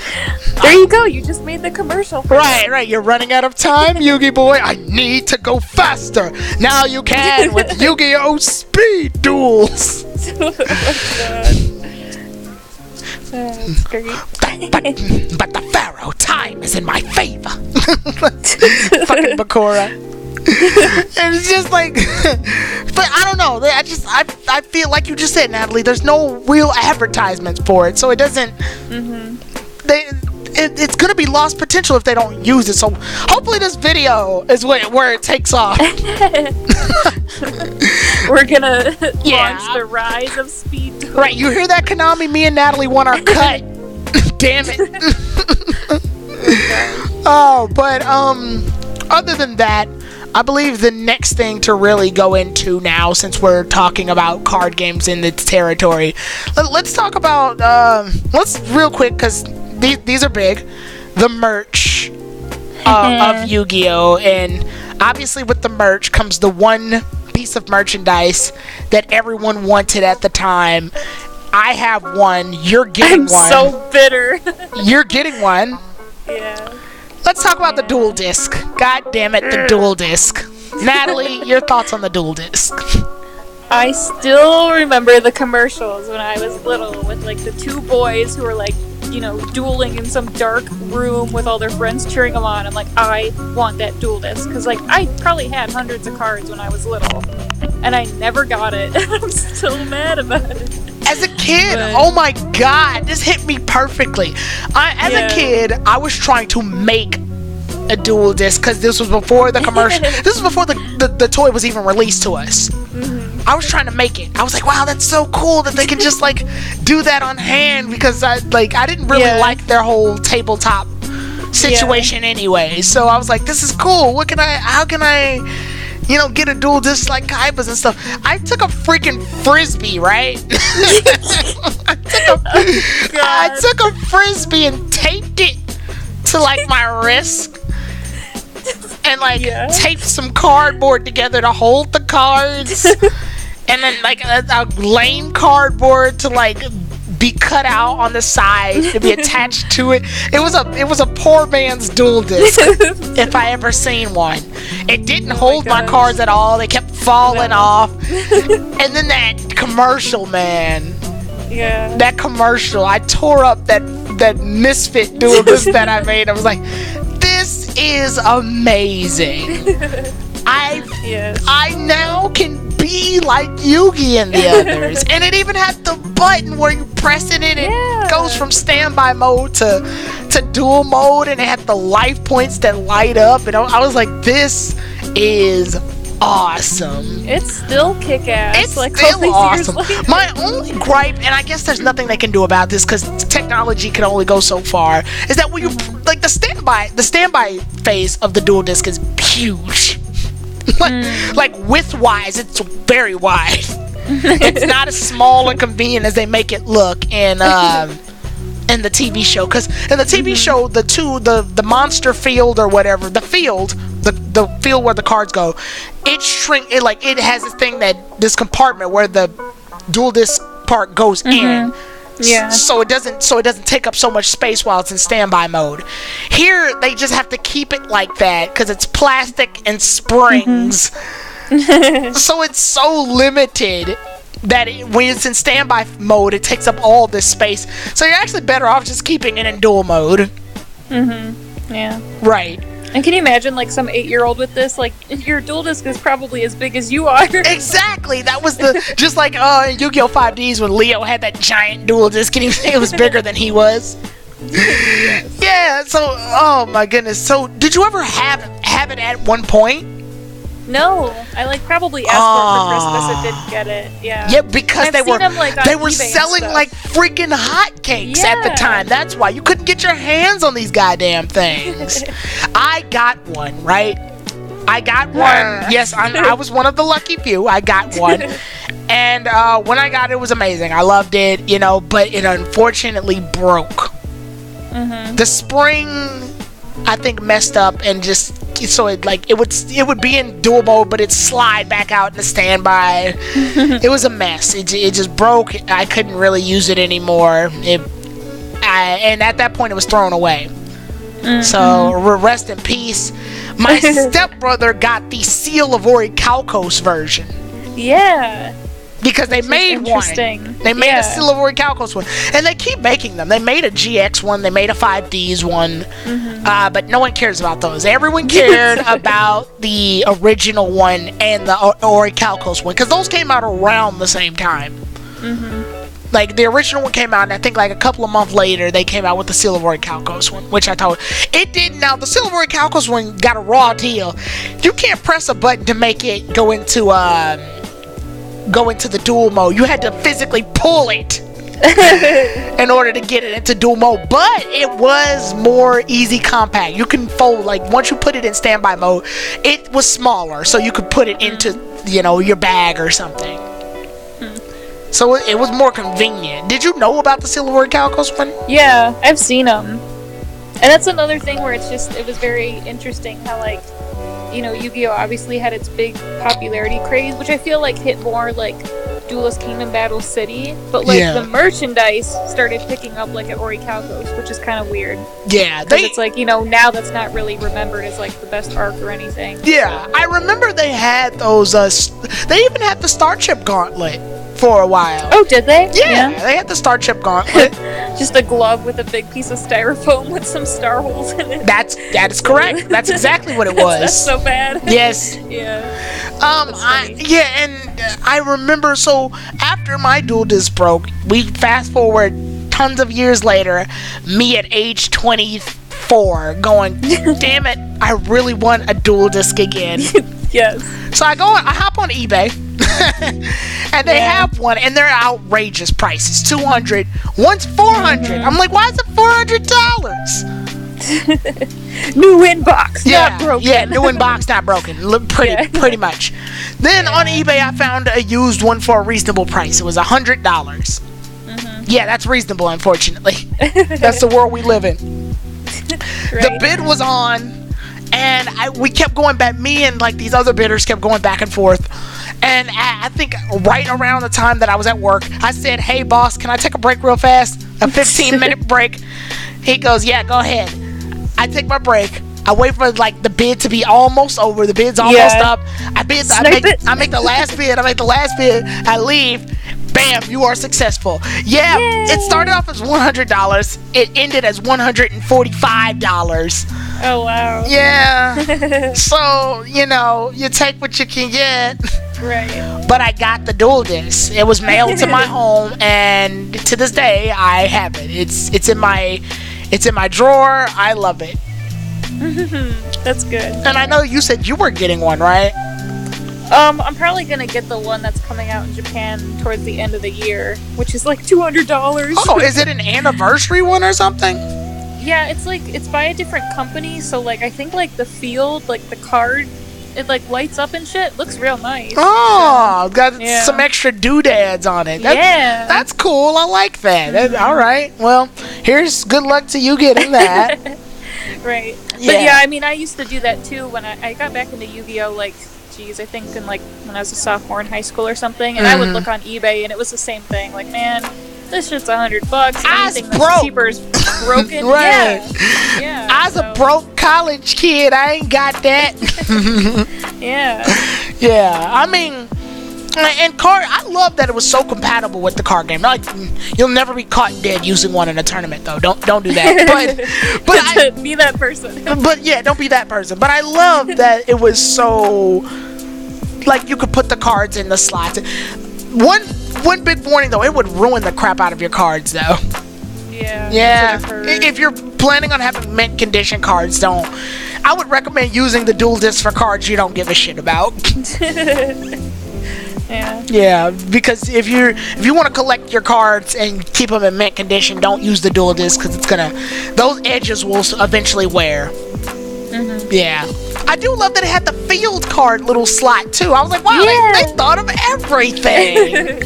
There you go, you just made the commercial for Right, you're running out of time, Yu-Gi Boy. I need to go faster. Now you can with Yu-Gi-Oh Speed Duels. Oh my god. That's great. But the Pharaoh, time is in my favor. Fucking Bakura. And it's just like, but I don't know. I feel like you just said, Natalie, there's no real advertisements for it, so it doesn't. It's gonna be lost potential if they don't use it. So hopefully this video is where it takes off. We're gonna launch the rise of Speed Duel. Right, you hear that, Konami? Me and Natalie want our cut. Damn it. But other than that, I believe the next thing to really go into now, since we're talking about card games in its territory, let's talk about let's real quick, because these are big, the merch of Yu-Gi-Oh! And obviously with the merch comes the one piece of merchandise that everyone wanted at the time. I have one. You're getting one. I'm so bitter. You're getting one. Yeah. Let's talk about the dual disc. God damn it, the dual disc. Natalie, your thoughts on the dual disc? I still remember the commercials when I was little with, like, the two boys who were, like, dueling in some dark room with all their friends cheering them on. I'm like, I want that dual disc. Because, like, I probably had hundreds of cards when I was little. And I never got it. I'm still mad about it. As a kid, oh my god, this hit me perfectly. As a kid, I was trying to make a dual disc, because this was before the commercial. This was before the toy was even released to us. I was trying to make it. I was like, wow, that's so cool that they can just, like, do that on hand, because I didn't really like their whole tabletop situation anyway. So I was like, this is cool. How can I get a dual disc like Kaiba's and stuff? I took a freaking frisbee, right? I took a frisbee and taped it to, like, my wrist. And, like, taped some cardboard together to hold the cards. And then, like, a lame cardboard to, like, be cut out on the side to be attached to it. It was a poor man's dual disc, if I ever seen one. It didn't hold my cards at all. They kept falling off. And then that commercial, man. Yeah. That commercial. I tore up that misfit dual disc that I made. I was like, this is amazing. I now can be like Yugi and the others. And it even had the button where you press it and it goes from standby mode to dual mode, and it had the life points that light up, and I was like, this is awesome. It's still kick-ass. It's like still all these awesome. years later. My only gripe, and I guess there's nothing they can do about this because technology can only go so far, is that when you like the standby phase of the dual disc is huge. Like width-wise, it's very wide. It's not as small and convenient as they make it look in the TV show. Because in the TV show, the monster field or whatever, the field where the cards go, it has this compartment where the dual disc part goes in. Yeah. So it doesn't take up so much space while it's in standby mode. Here they just have to keep it like that because it's plastic and springs. So it's so limited that when it's in standby mode, it takes up all this space. So you're actually better off just keeping it in dual mode. Yeah. Right. And can you imagine, like, some 8-year-old with this? Like, your dual disc is probably as big as you are. Exactly. That was just like Yu-Gi-Oh! 5Ds when Leo had that giant dual disc and it was bigger than he was. Yeah. So, oh my goodness. So, did you ever have it at one point? No, I probably asked for it for Christmas and didn't get it. Yeah. Yeah, because they were them, on selling like freaking hotcakes at the time. That's why you couldn't get your hands on these goddamn things. I got one, right? I got one. Yes, I was one of the lucky few. I got one, and when I got it, it was amazing. I loved it, but it unfortunately broke. The spring, I think, messed up and just. So it would be in dual mode, but it'd slide back out in the standby. It was a mess. It just broke. I couldn't really use it anymore. And at that point, it was thrown away. So rest in peace. My stepbrother got the Seal of Orichalcos version. Yeah. Because they made one. They made a Seal of Orichalcos one. And they keep making them. They made a GX one. They made a 5Ds one. But no one cares about those. Everyone cared about the original one and the Orichalcos one. Because those came out around the same time. Like, the original one came out, and I think like a couple of months later, they came out with the Seal of Orichalcos one. Which I told it did. Now, the Seal of Orichalcos one got a raw deal. You can't press a button to make it go into the dual mode. You had to physically pull it in order to get it into dual mode, but it was more easy compact. You can fold, like, once you put it in standby mode, it was smaller, so you could put it into your bag or something. So it was more convenient. Did you know about the Seal of Orichalcos one? Yeah, I've seen them, and that's another thing where it was very interesting how, like, Yu-Gi-Oh! Obviously had its big popularity craze, which I feel like hit more like Duelist Kingdom Battle City, but like the merchandise started picking up like at Orichalcos, which is kind of weird. Yeah, because it's like now that's not really remembered as like the best arc or anything. Yeah, I remember they had those. They even had the Starship Gauntlet for a while. Oh, did they? Yeah, they had the Starship Gauntlet. Just a glove with a big piece of styrofoam with some star holes in it. That is correct. That's exactly what it was. That's so bad. Yes. Yeah. I remember. So after my dual disc broke, we fast forward tons of years later. Me at age 24, going, damn it, I really want a dual disc again. Yes. So I hop on eBay. And they have one, and they're outrageous prices. $200, one's $400. I'm like, why is it $400? New inbox, not broken. Yeah, new inbox, not broken. Pretty much. Then on eBay, I found a used one for a reasonable price. It was $100. Yeah, that's reasonable, unfortunately. That's the world we live in. Right. The bid was on, and we kept going back. Me and like these other bidders kept going back and forth. And I think right around the time that I was at work, I said, "Hey, boss, can I take a break real fast? A 15-minute break?" He goes, "Yeah, go ahead." I take my break. I wait for like the bid to be almost over. The bid's almost up. I make the last bid. I leave. Bam! You are successful. Yeah. Yay. It started off as $100. It ended as $145. Oh wow. Yeah. So you take what you can get. Right. But I got the dual disc. It was mailed to my home, and to this day I have it. It's in my drawer. I love it. That's good. And I know you said you were getting one, right? I'm probably gonna get the one that's coming out in Japan towards the end of the year, which is like $200. Oh, is it an anniversary one or something? Yeah, it's by a different company, so like I think like the field, like the card, it like lights up and shit. Looks real nice. Oh, got some extra doodads on it. That's cool. I like that. All right. Well, here's good luck to you getting that. Right. Yeah. But yeah, I mean, I used to do that too when I got back into Yu-Gi-Oh! Like, geez, I think in like when I was a sophomore in high school or something, and I would look on eBay and it was the same thing. Like, man, this shit's $100. Anything that's cheaper is broken. Right. Yeah. I was a broke college kid. I ain't got that. Yeah. Yeah. I mean, and I love that it was so compatible with the card game. Like, you'll never be caught dead using one in a tournament, though. Don't do that. But be that person. But yeah, don't be that person. But I love that it was so, like, you could put the cards in the slots. One big warning though, it would ruin the crap out of your cards though. Yeah. Yeah. If you're planning on having mint condition cards, don't. I would recommend using the dual disc for cards you don't give a shit about. Yeah. Yeah, because if you want to collect your cards and keep them in mint condition, don't use the dual disc because those edges will eventually wear. Yeah. I do love that it had the field card little slot too. I was like, wow, they thought of everything.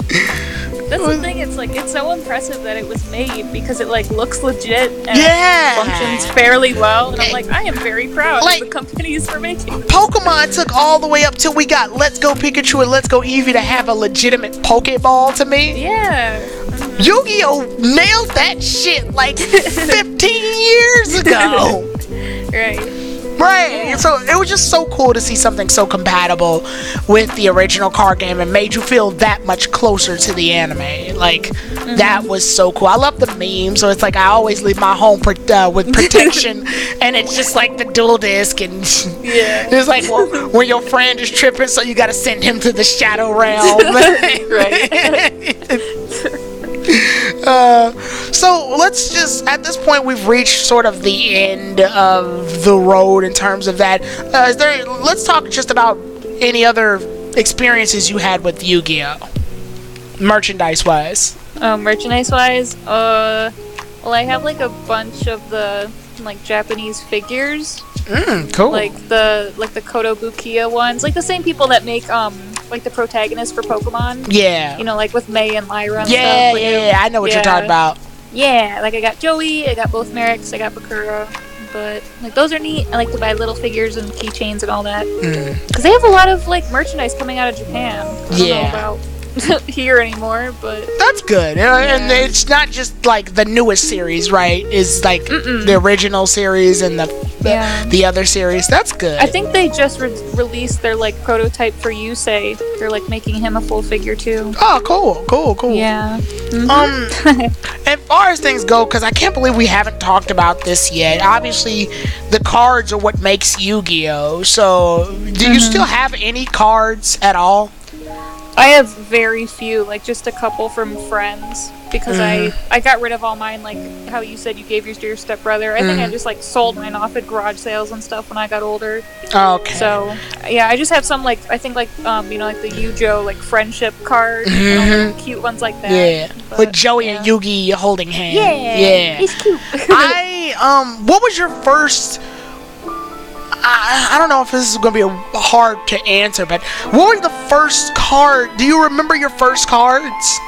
That's the thing, it's so impressive that it was made because it like looks legit and functions fairly well, and I'm like, I am very proud of the companies for making this. Pokemon took all the way up till we got Let's Go Pikachu and Let's Go Eevee to have a legitimate Pokeball to me. Yeah. Yu-Gi-Oh! Nailed that shit like 15 years ago. Right, so it was just so cool to see something so compatible with the original card game and made you feel that much closer to the anime. Like, that was so cool. I love the meme, so it's like I always leave my home with protection, and it's just like the dual disc, and it's like when your friend is tripping, so you gotta send him to the Shadow Realm. So let's just, at this point we've reached sort of the end of the road in terms of that. Let's talk just about any other experiences you had with Yu-Gi-Oh! Merchandise-wise. Merchandise-wise? Well, I have like a bunch of the like Japanese figures. Cool. Like the Kotobukiya ones. Like the same people that make like the protagonists for Pokemon. Yeah. You know, like with May and Lyra and stuff. Yeah, I know what you're talking about. Yeah, like I got Joey, I got both Merrics, I got Bakura. But like those are neat. I like to buy little figures and keychains and all that. Because they have a lot of like merchandise coming out of Japan. I don't know about here anymore, but that's good. And it's not just like the newest series, right? It's like the original series and the other series. That's good. I think they just released their like prototype for Yusei. They're like making him a full figure too. Oh, cool. Yeah. As far as things go, because I can't believe we haven't talked about this yet. Obviously, the cards are what makes Yu-Gi-Oh! So, do you still have any cards at all? I have very few, like just a couple from friends, because I got rid of all mine, like how you said you gave yours to your stepbrother. I think I just like sold mine off at garage sales and stuff when I got older. Okay. So yeah, I just have some like I think like you know, like the Yugioh like friendship card, cute ones like that. Yeah, but, with Joey and Yugi holding hands. Yeah, he's cute. What was your first? I don't know if this is going to be hard to answer, but what were the first card? Do you remember your first cards?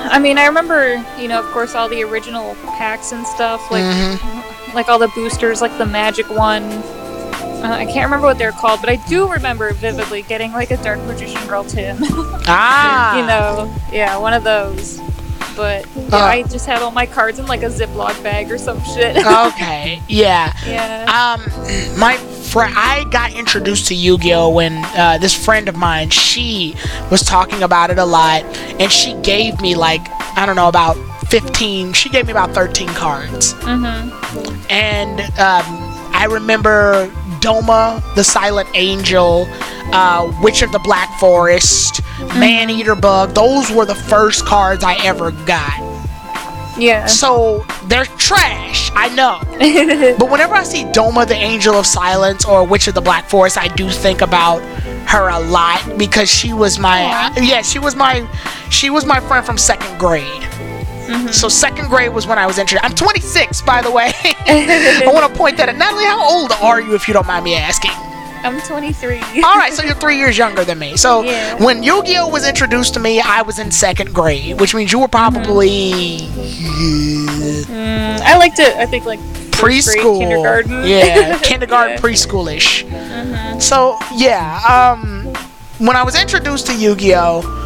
I mean, I remember, you know, of course, all the original packs and stuff, like all the boosters, like the magic one. I can't remember what they're called, but I do remember vividly getting like a Dark Magician Girl Tim. You know, yeah, one of those. But yeah, I just had all my cards in like a Ziploc bag or some shit. Okay, yeah. I got introduced to Yu-Gi-Oh! When this friend of mine, she was talking about it a lot, and she gave me like, I don't know, about 15, she gave me about 13 cards. And I remember Doma, the Silent Angel, Witch of the Black Forest, Man-Eater Bug. Those were the first cards I ever got. Yeah. So they're trash, I know. But whenever I see Doma, the Angel of Silence, or Witch of the Black Forest, I do think about her a lot because she was my she was my friend from second grade. So second grade was when I was introduced. I'm 26, by the way. I want to point that out. Natalie, how old are you, if you don't mind me asking? I'm 23. All right, so you're 3 years younger than me. So when Yu-Gi-Oh was introduced to me, I was in second grade, which means you were probably I liked it. I think like preschool, grade, kindergarten. Yeah, kindergarten, preschoolish. So yeah, when I was introduced to Yu-Gi-Oh,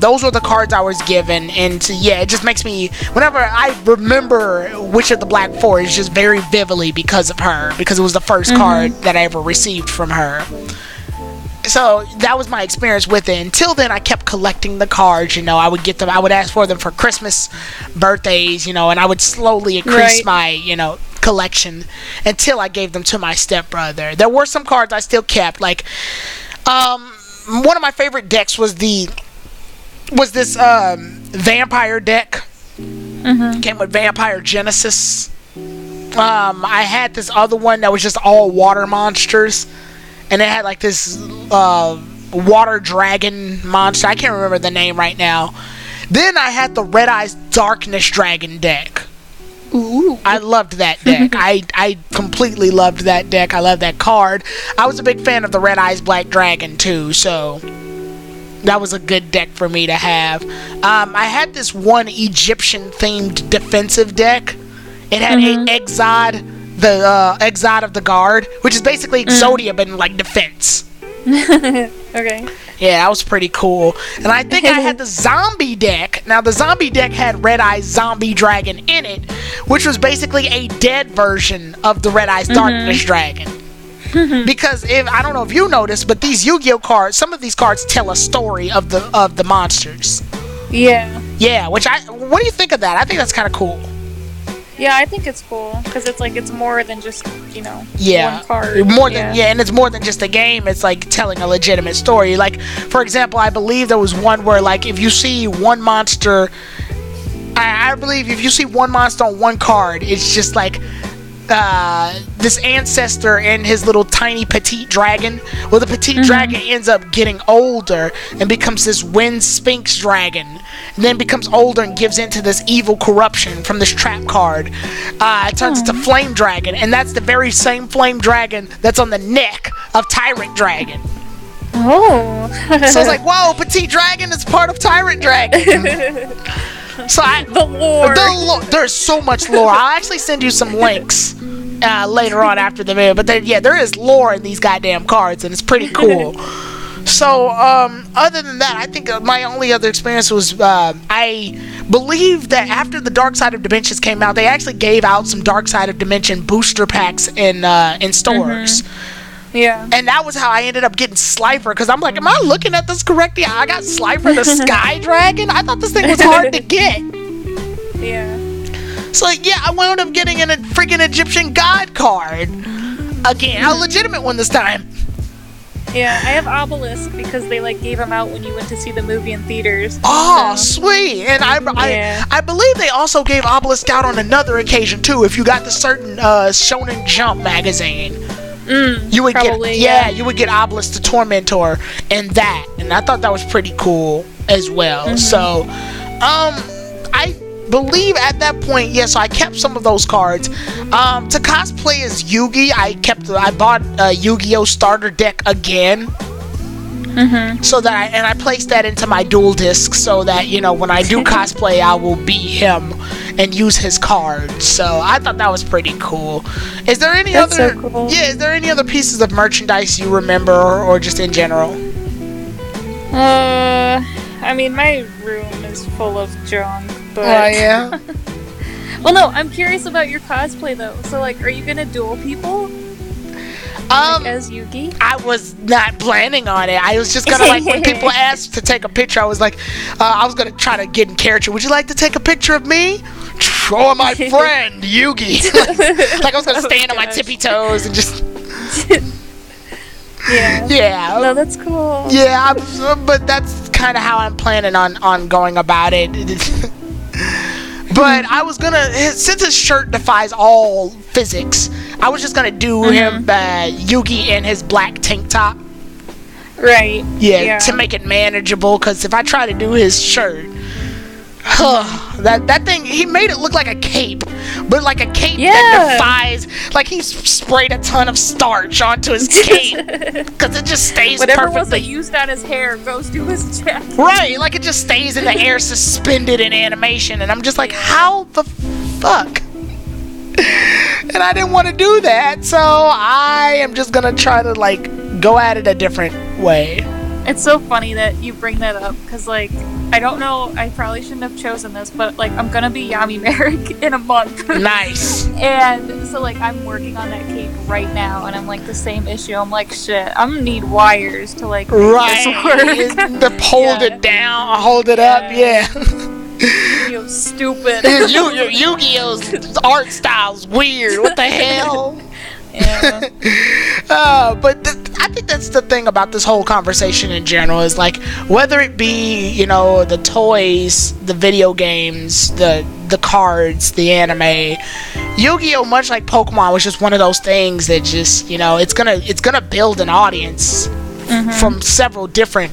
those were the cards I was given, and it just makes me, whenever I remember Witch of the Black Forest, just very vividly because of her, because it was the first card that I ever received from her. So that was my experience with it. Until then, I kept collecting the cards. I would get them. I would ask for them for Christmas, birthdays. And I would slowly increase my collection until I gave them to my stepbrother. There were some cards I still kept. Like, one of my favorite decks was this vampire deck. Came with Vampire Genesis. I had this other one that was just all water monsters. And it had like this water dragon monster. I can't remember the name right now. Then I had the Red Eyes Darkness Dragon deck. Ooh. I loved that deck. I completely loved that deck. I loved that card. I was a big fan of the Red Eyes Black Dragon too, so that was a good deck for me to have. I had this one Egyptian themed defensive deck. It had Exod, the Exod of the Guard, which is basically Exodia but in like defense. Okay. Yeah, that was pretty cool. And I think I had the zombie deck. Now, the zombie deck had Red Eyes Zombie Dragon in it, which was basically a dead version of the Red Eyes Darkness Dragon. Because I don't know if you noticed, but these Yu-Gi-Oh cards, some of these cards tell a story of the monsters. Yeah. Yeah, what do you think of that? I think that's kind of cool. Yeah, I think it's cool because it's more than just one card. And it's more than just a game. It's like telling a legitimate story. Like, for example, I believe there was one where like if you see one monster, I believe if you see one monster on one card, it's just like this ancestor and his little tiny petite dragon. Well, the petite dragon ends up getting older and becomes this wind sphinx dragon, and then becomes older and gives into this evil corruption from this trap card. It turns into flame dragon, and that's the very same flame dragon that's on the neck of tyrant dragon. Oh. So it's like, whoa, petite dragon is part of tyrant dragon. So the lore. There's so much lore. I'll actually send you some links later on after the video. But there is lore in these goddamn cards, and it's pretty cool. So other than that, I think my only other experience was I believe that after the Dark Side of Dimensions came out, they actually gave out some Dark Side of Dimension booster packs in stores. Yeah. And that was how I ended up getting Slifer, because I'm like, am I looking at this correctly? I got Slifer the Sky Dragon? I thought this thing was hard to get. Yeah. So, yeah, I wound up getting a freaking Egyptian God card. Again, a legitimate one this time. Yeah, I have Obelisk because they gave them out when you went to see the movie in theaters. Oh, sweet. And I believe they also gave Obelisk out on another occasion, too, if you got the certain Shonen Jump magazine. You would probably, you would get Obelisk the Tormentor and that, and I thought that was pretty cool as well. So, I believe at that point, so I kept some of those cards. To cosplay as Yugi, I bought a Yu-Gi-Oh starter deck again. So that I placed that into my dual disc so that when I do cosplay, I will be him and use his cards. So I thought that was pretty cool. Is there any other? So cool. Yeah, is there any other pieces of merchandise you remember, or just in general? I mean, my room is full of junk. But... Oh yeah. Well, no, I'm curious about your cosplay though. So are you gonna duel people? As Yugi? I was not planning on it. I was just gonna when people asked to take a picture, I was like, I was gonna try to get in character. Would you like to take a picture of me? Or my friend, Yugi. I was gonna stand on my tippy toes and just... Yeah. Yeah. No, that's cool. Yeah, but that's kind of how I'm planning on going about it. But I was gonna, since his shirt defies all physics, I was just gonna do him, Yugi in his black tank top. Right. Yeah, to make it manageable, because if I try to do his shirt, that thing, he made it look like a cape, but like a cape that defies, like he sprayed a ton of starch onto his cape, because it just stays whatever perfectly. was used on his hair goes to his jacket. Right, like it just stays in the air suspended in animation, and I'm just like, how the fuck? And I didn't want to do that, so I am just gonna try to like go at it a different way. It's so funny that you bring that up, because like, I don't know, I probably shouldn't have chosen this, but like, I'm gonna be Yami Merrick in a month. Nice. And so like, I'm working on that cape right now, and I'm like, the same issue, I'm like, shit, I'm gonna need wires to like make this work. To hold it down, hold it up, Yu-Gi-Oh's stupid. Yu-Gi-Oh's art style's weird. What the hell? Yeah. But I think that's the thing about this whole conversation in general, is like, whether it be, you know, the toys, the video games, the cards, the anime, Yu-Gi-Oh, much like Pokemon, was just one of those things that just, you know, it's gonna build an audience from several different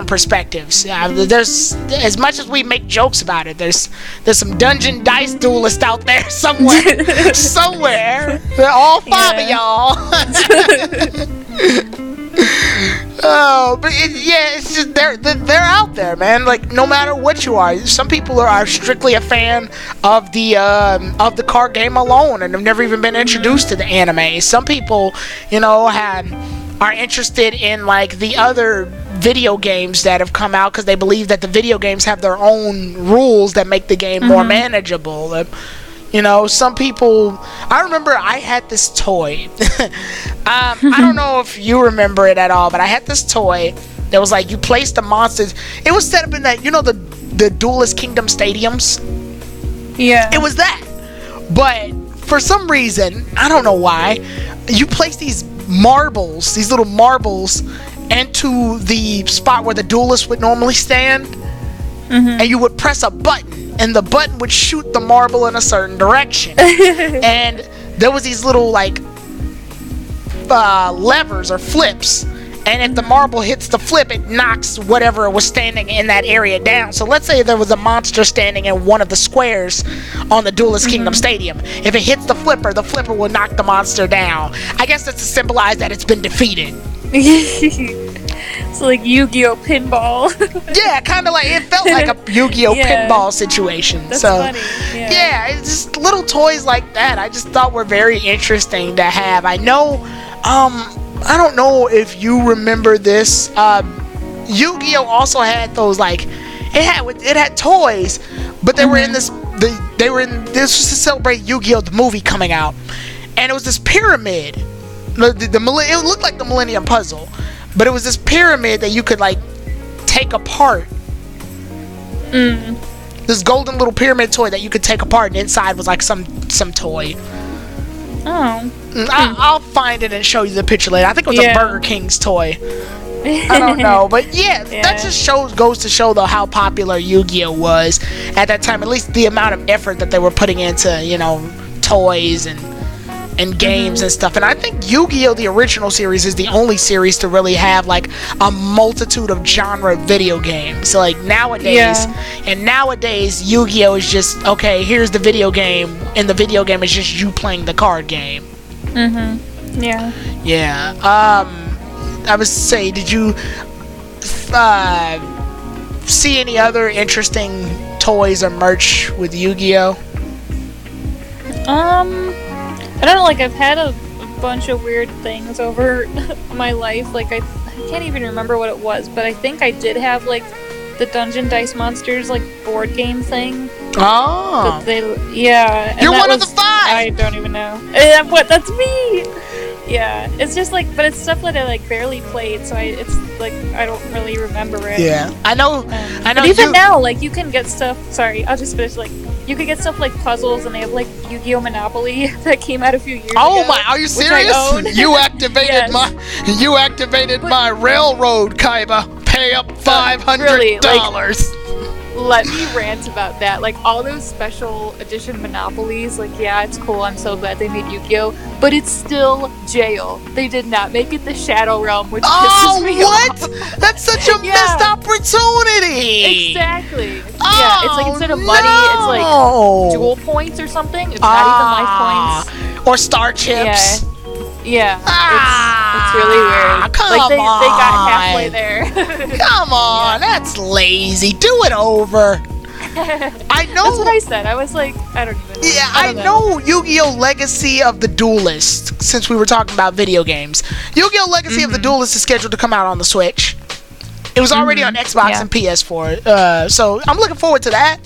perspectives. There's, as much as we make jokes about it, there's some dungeon dice duelists out there somewhere. They're all five of y'all. But it's just they're out there, man. Like, no matter what you are, some people are strictly a fan of the card game alone, and have never even been introduced to the anime. Some people, you know, are interested in like the other video games that have come out, because they believe that the video games have their own rules that make the game more manageable. You know, some people, I remember I had this toy. I don't know if you remember it at all, but I had this toy that was like, you placed the monsters. It was set up in that, you know, the Duelist Kingdom stadiums? Yeah. It was that. But for some reason, I don't know why, you place these little marbles, into the spot where the duelist would normally stand, and you would press a button, and the button would shoot the marble in a certain direction. And there was these little like levers or flips, and if the marble hits the flip, it knocks whatever was standing in that area down. So let's say there was a monster standing in one of the squares on the Duelist Kingdom Stadium. If it hits the flipper will knock the monster down. I guess that's to symbolize that it's been defeated. It's like Yu-Gi-Oh pinball. Yeah, kind of like, it felt like a Yu-Gi-Oh pinball situation. That's so funny. yeah, it's just little toys like that I just thought were very interesting to have. I know, I don't know if you remember this, Yu-Gi-Oh also had those, like, it had toys, but they were in this was to celebrate Yu-Gi-Oh the movie coming out, and it was this pyramid. It looked like the Millennium Puzzle, but it was this pyramid that you could like take apart. This golden little pyramid toy that you could take apart, and inside was like some toy. Oh. I'll find it and show you the picture later. I think it was a Burger King's toy. I don't know, but that just goes to show though how popular Yu-Gi-Oh was at that time. At least the amount of effort that they were putting into, you know, toys and games and stuff. And I think Yu-Gi-Oh! The original series is the only series to really have like a multitude of genre video games. So like nowadays Yu-Gi-Oh! Is just, okay, here's the video game, and the video game is just you playing the card game. Yeah. I would say, did you see any other interesting toys or merch with Yu-Gi-Oh? I don't know, like, I've had a bunch of weird things over my life. Like, I can't even remember what it was, but I think I did have, like, the Dungeon Dice Monsters, like, board game thing. Oh. You're one of the 5! I don't even know. That's me! Yeah, it's just, like, but it's stuff that I, like, barely played, so it's, like, I don't really remember it. Yeah, I know. But even now, like, you can get stuff, sorry, I'll just finish, like, you could get stuff like puzzles, and they have like Yu-Gi-Oh! Monopoly that came out a few years ago. Oh my! Are you serious? You activated my railroad, Kaiba. Pay up $500. let me rant about that. Like, all those special edition Monopolies, like, yeah, it's cool. I'm so glad they made Yu-Gi-Oh! But it's still jail. They did not make it the Shadow Realm, which pisses me off. That's such a missed opportunity! Exactly. Yeah, it's like instead of money, it's like jewel points or something. It's not even life points. Or star chips. Yeah, it's really weird. Come like, they on. got halfway there. Come on, that's lazy. Do it over. I know. That's what I said. I was like, I don't even know. Yeah, I know Yu-Gi-Oh! Legacy of the Duelist, since we were talking about video games. Yu-Gi-Oh! Legacy of the Duelist is scheduled to come out on the Switch. It was already on Xbox and PS4. So I'm looking forward to that.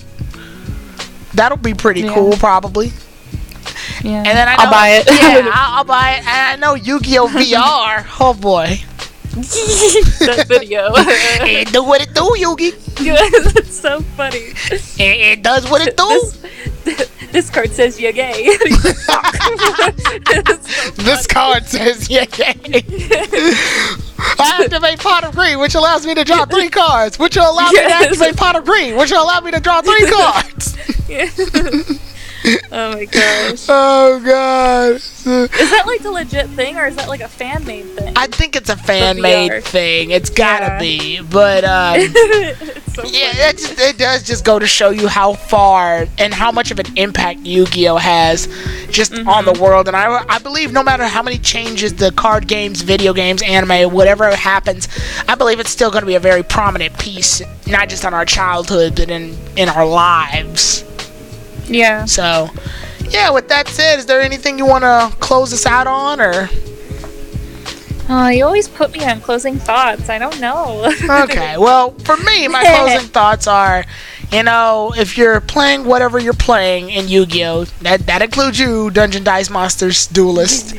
That'll be pretty cool, probably. Yeah. And then I'll buy it. Yeah, I'll buy it. And I know Yu-Gi-Oh! VR. Oh boy. That video. It do what it do, Yugi. That's so funny. It does what it do. This card says you're gay. This card says you're gay. I activate Pot of Green, which allows me to draw 3 cards. Which will allow me to activate Pot of Green, which will allow me to draw 3 cards. Oh my gosh. Oh god. Is that like a legit thing, or is that like a fan-made thing? I think it's a fan-made thing. It's gotta be. But it's so it does just go to show you how far and how much of an impact Yu-Gi-Oh! Has just on the world. And I believe no matter how many changes the card games, video games, anime, whatever happens, I believe it's still going to be a very prominent piece, not just on our childhood, but in our lives. Yeah. So, yeah, with that said, is there anything you want to close us out on, or? You always put me on closing thoughts. I don't know. Okay, well, for me, my closing thoughts are, if you're playing whatever you're playing in Yu-Gi-Oh! That includes you, Dungeon Dice Monsters Duelist.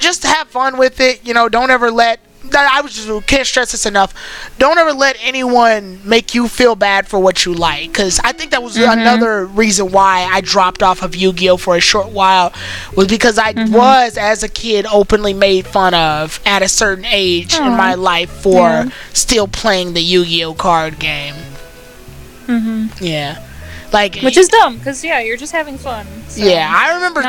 Just have fun with it. Don't ever let... can't stress this enough. Don't ever let anyone make you feel bad for what you like, because I think that was another reason why I dropped off of Yu-Gi-Oh! For a short while, was because I was, as a kid, openly made fun of at a certain age in my life for still playing the Yu-Gi-Oh! Card game. Yeah. Which is dumb, because you're just having fun. So yeah, I remember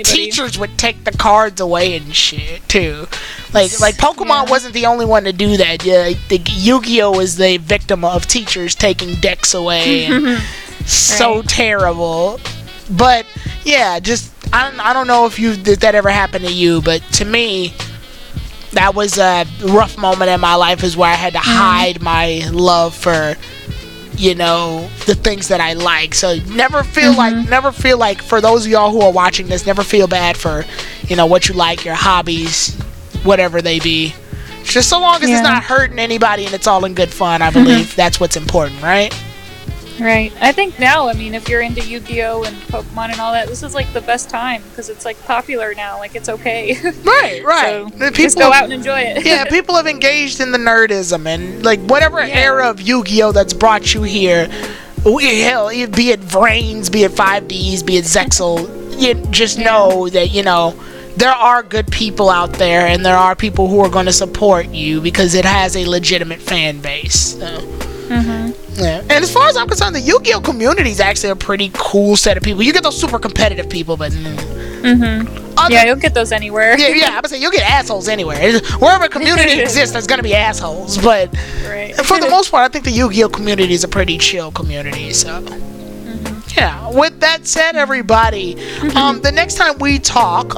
teachers would take the cards away and shit too. Like Pokemon wasn't the only one to do that. Yeah, the Yu-Gi-Oh! Was the victim of teachers taking decks away, and so terrible. But yeah, just I don't know if did that ever happen to you, but to me, that was a rough moment in my life, is where I had to hide my love for the things that I like. So never feel like, for those of y'all who are watching this, never feel bad for what you like, your hobbies, whatever they be. Just so long as it's not hurting anybody and it's all in good fun, I believe that's what's important, right? Right. I think now, if you're into Yu-Gi-Oh! And Pokemon and all that, this is like the best time, because it's like popular now. Like, it's okay. Right. So just go out and enjoy it. Yeah, people have engaged in the nerdism, and like whatever era of Yu-Gi-Oh! That's brought you here, hell, be it Vrains, be it 5Ds, be it Zexal, you just know that, there are good people out there, and there are people who are going to support you because it has a legitimate fan base. So. Yeah. And as far as I'm concerned, the Yu-Gi-Oh! Community is actually a pretty cool set of people. You get those super competitive people, but you'll get those anywhere. I'm gonna say you'll get assholes anywhere. Wherever a community exists, there's gonna be assholes. But for the most part, I think the Yu-Gi-Oh! Community is a pretty chill community. So. Yeah, with that said, everybody, the next time we talk,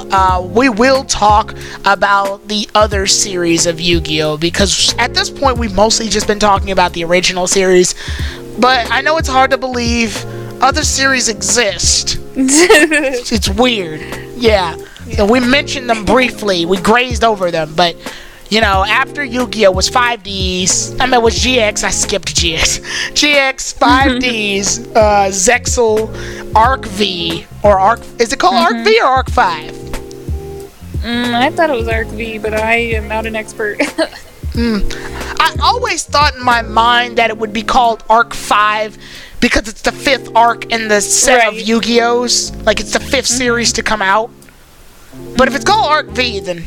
we will talk about the other series of Yu-Gi-Oh! Because at this point, we've mostly just been talking about the original series. But I know it's hard to believe other series exist. It's weird. Yeah. So we mentioned them briefly. We grazed over them, but... after Yu-Gi-Oh! Was 5Ds, it was GX, I skipped GX. GX, 5Ds, Zexal, Arc V, or Arc, is it called Arc V or Arc 5? I thought it was Arc V, but I am not an expert. I always thought in my mind that it would be called Arc 5 because it's the 5th arc in the set of Yu-Gi-Ohs. Like, it's the 5th series to come out. But if it's called Arc V, then,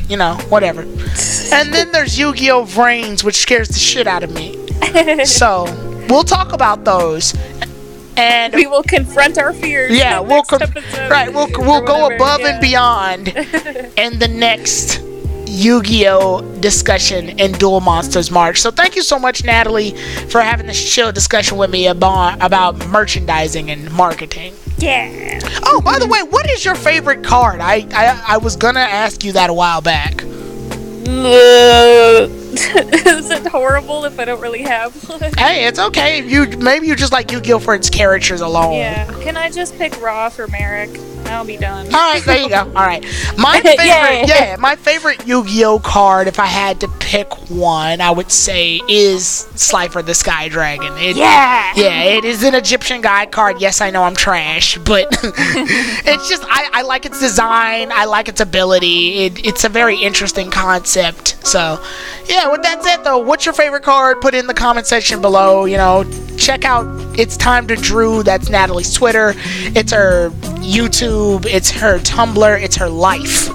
whatever. And then there's Yu-Gi-Oh! Vrains, which scares the shit out of me. So, we'll talk about those. And we will confront our fears. Yeah, we'll go above and beyond beyond in the next Yu-Gi-Oh discussion in Duel Monsters March. So thank you so much, Natalie, for having this chill discussion with me about merchandising and marketing. Yeah. Oh, by the way, what is your favorite card? I was gonna ask you that a while back. Is it horrible if I don't really have one? Hey, it's okay. Maybe you just like Yu-Gi-Oh for its characters alone. Yeah. Can I just pick Raw for Merrick? I'll be done. All right, there you go. All right, my favorite, my favorite Yu-Gi-Oh card, if I had to pick one, I would say is Slifer the Sky Dragon. Yeah, it is an Egyptian guide card. Yes, I know I'm trash, but it's just I like its design. I like its ability. It's a very interesting concept. So, yeah. With that said, though, what's your favorite card? Put it in the comment section below. Check out It's Time to Drew. That's Natalie's Twitter. It's her YouTube. It's her Tumblr. It's her life.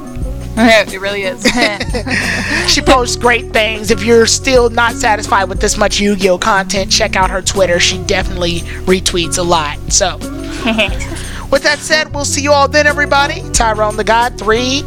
It really is. She posts great things. If you're still not satisfied with this much Yu-Gi-Oh content, check out her Twitter. She definitely retweets a lot. So, with that said, we'll see you all then, everybody. Tyrone the God, 3,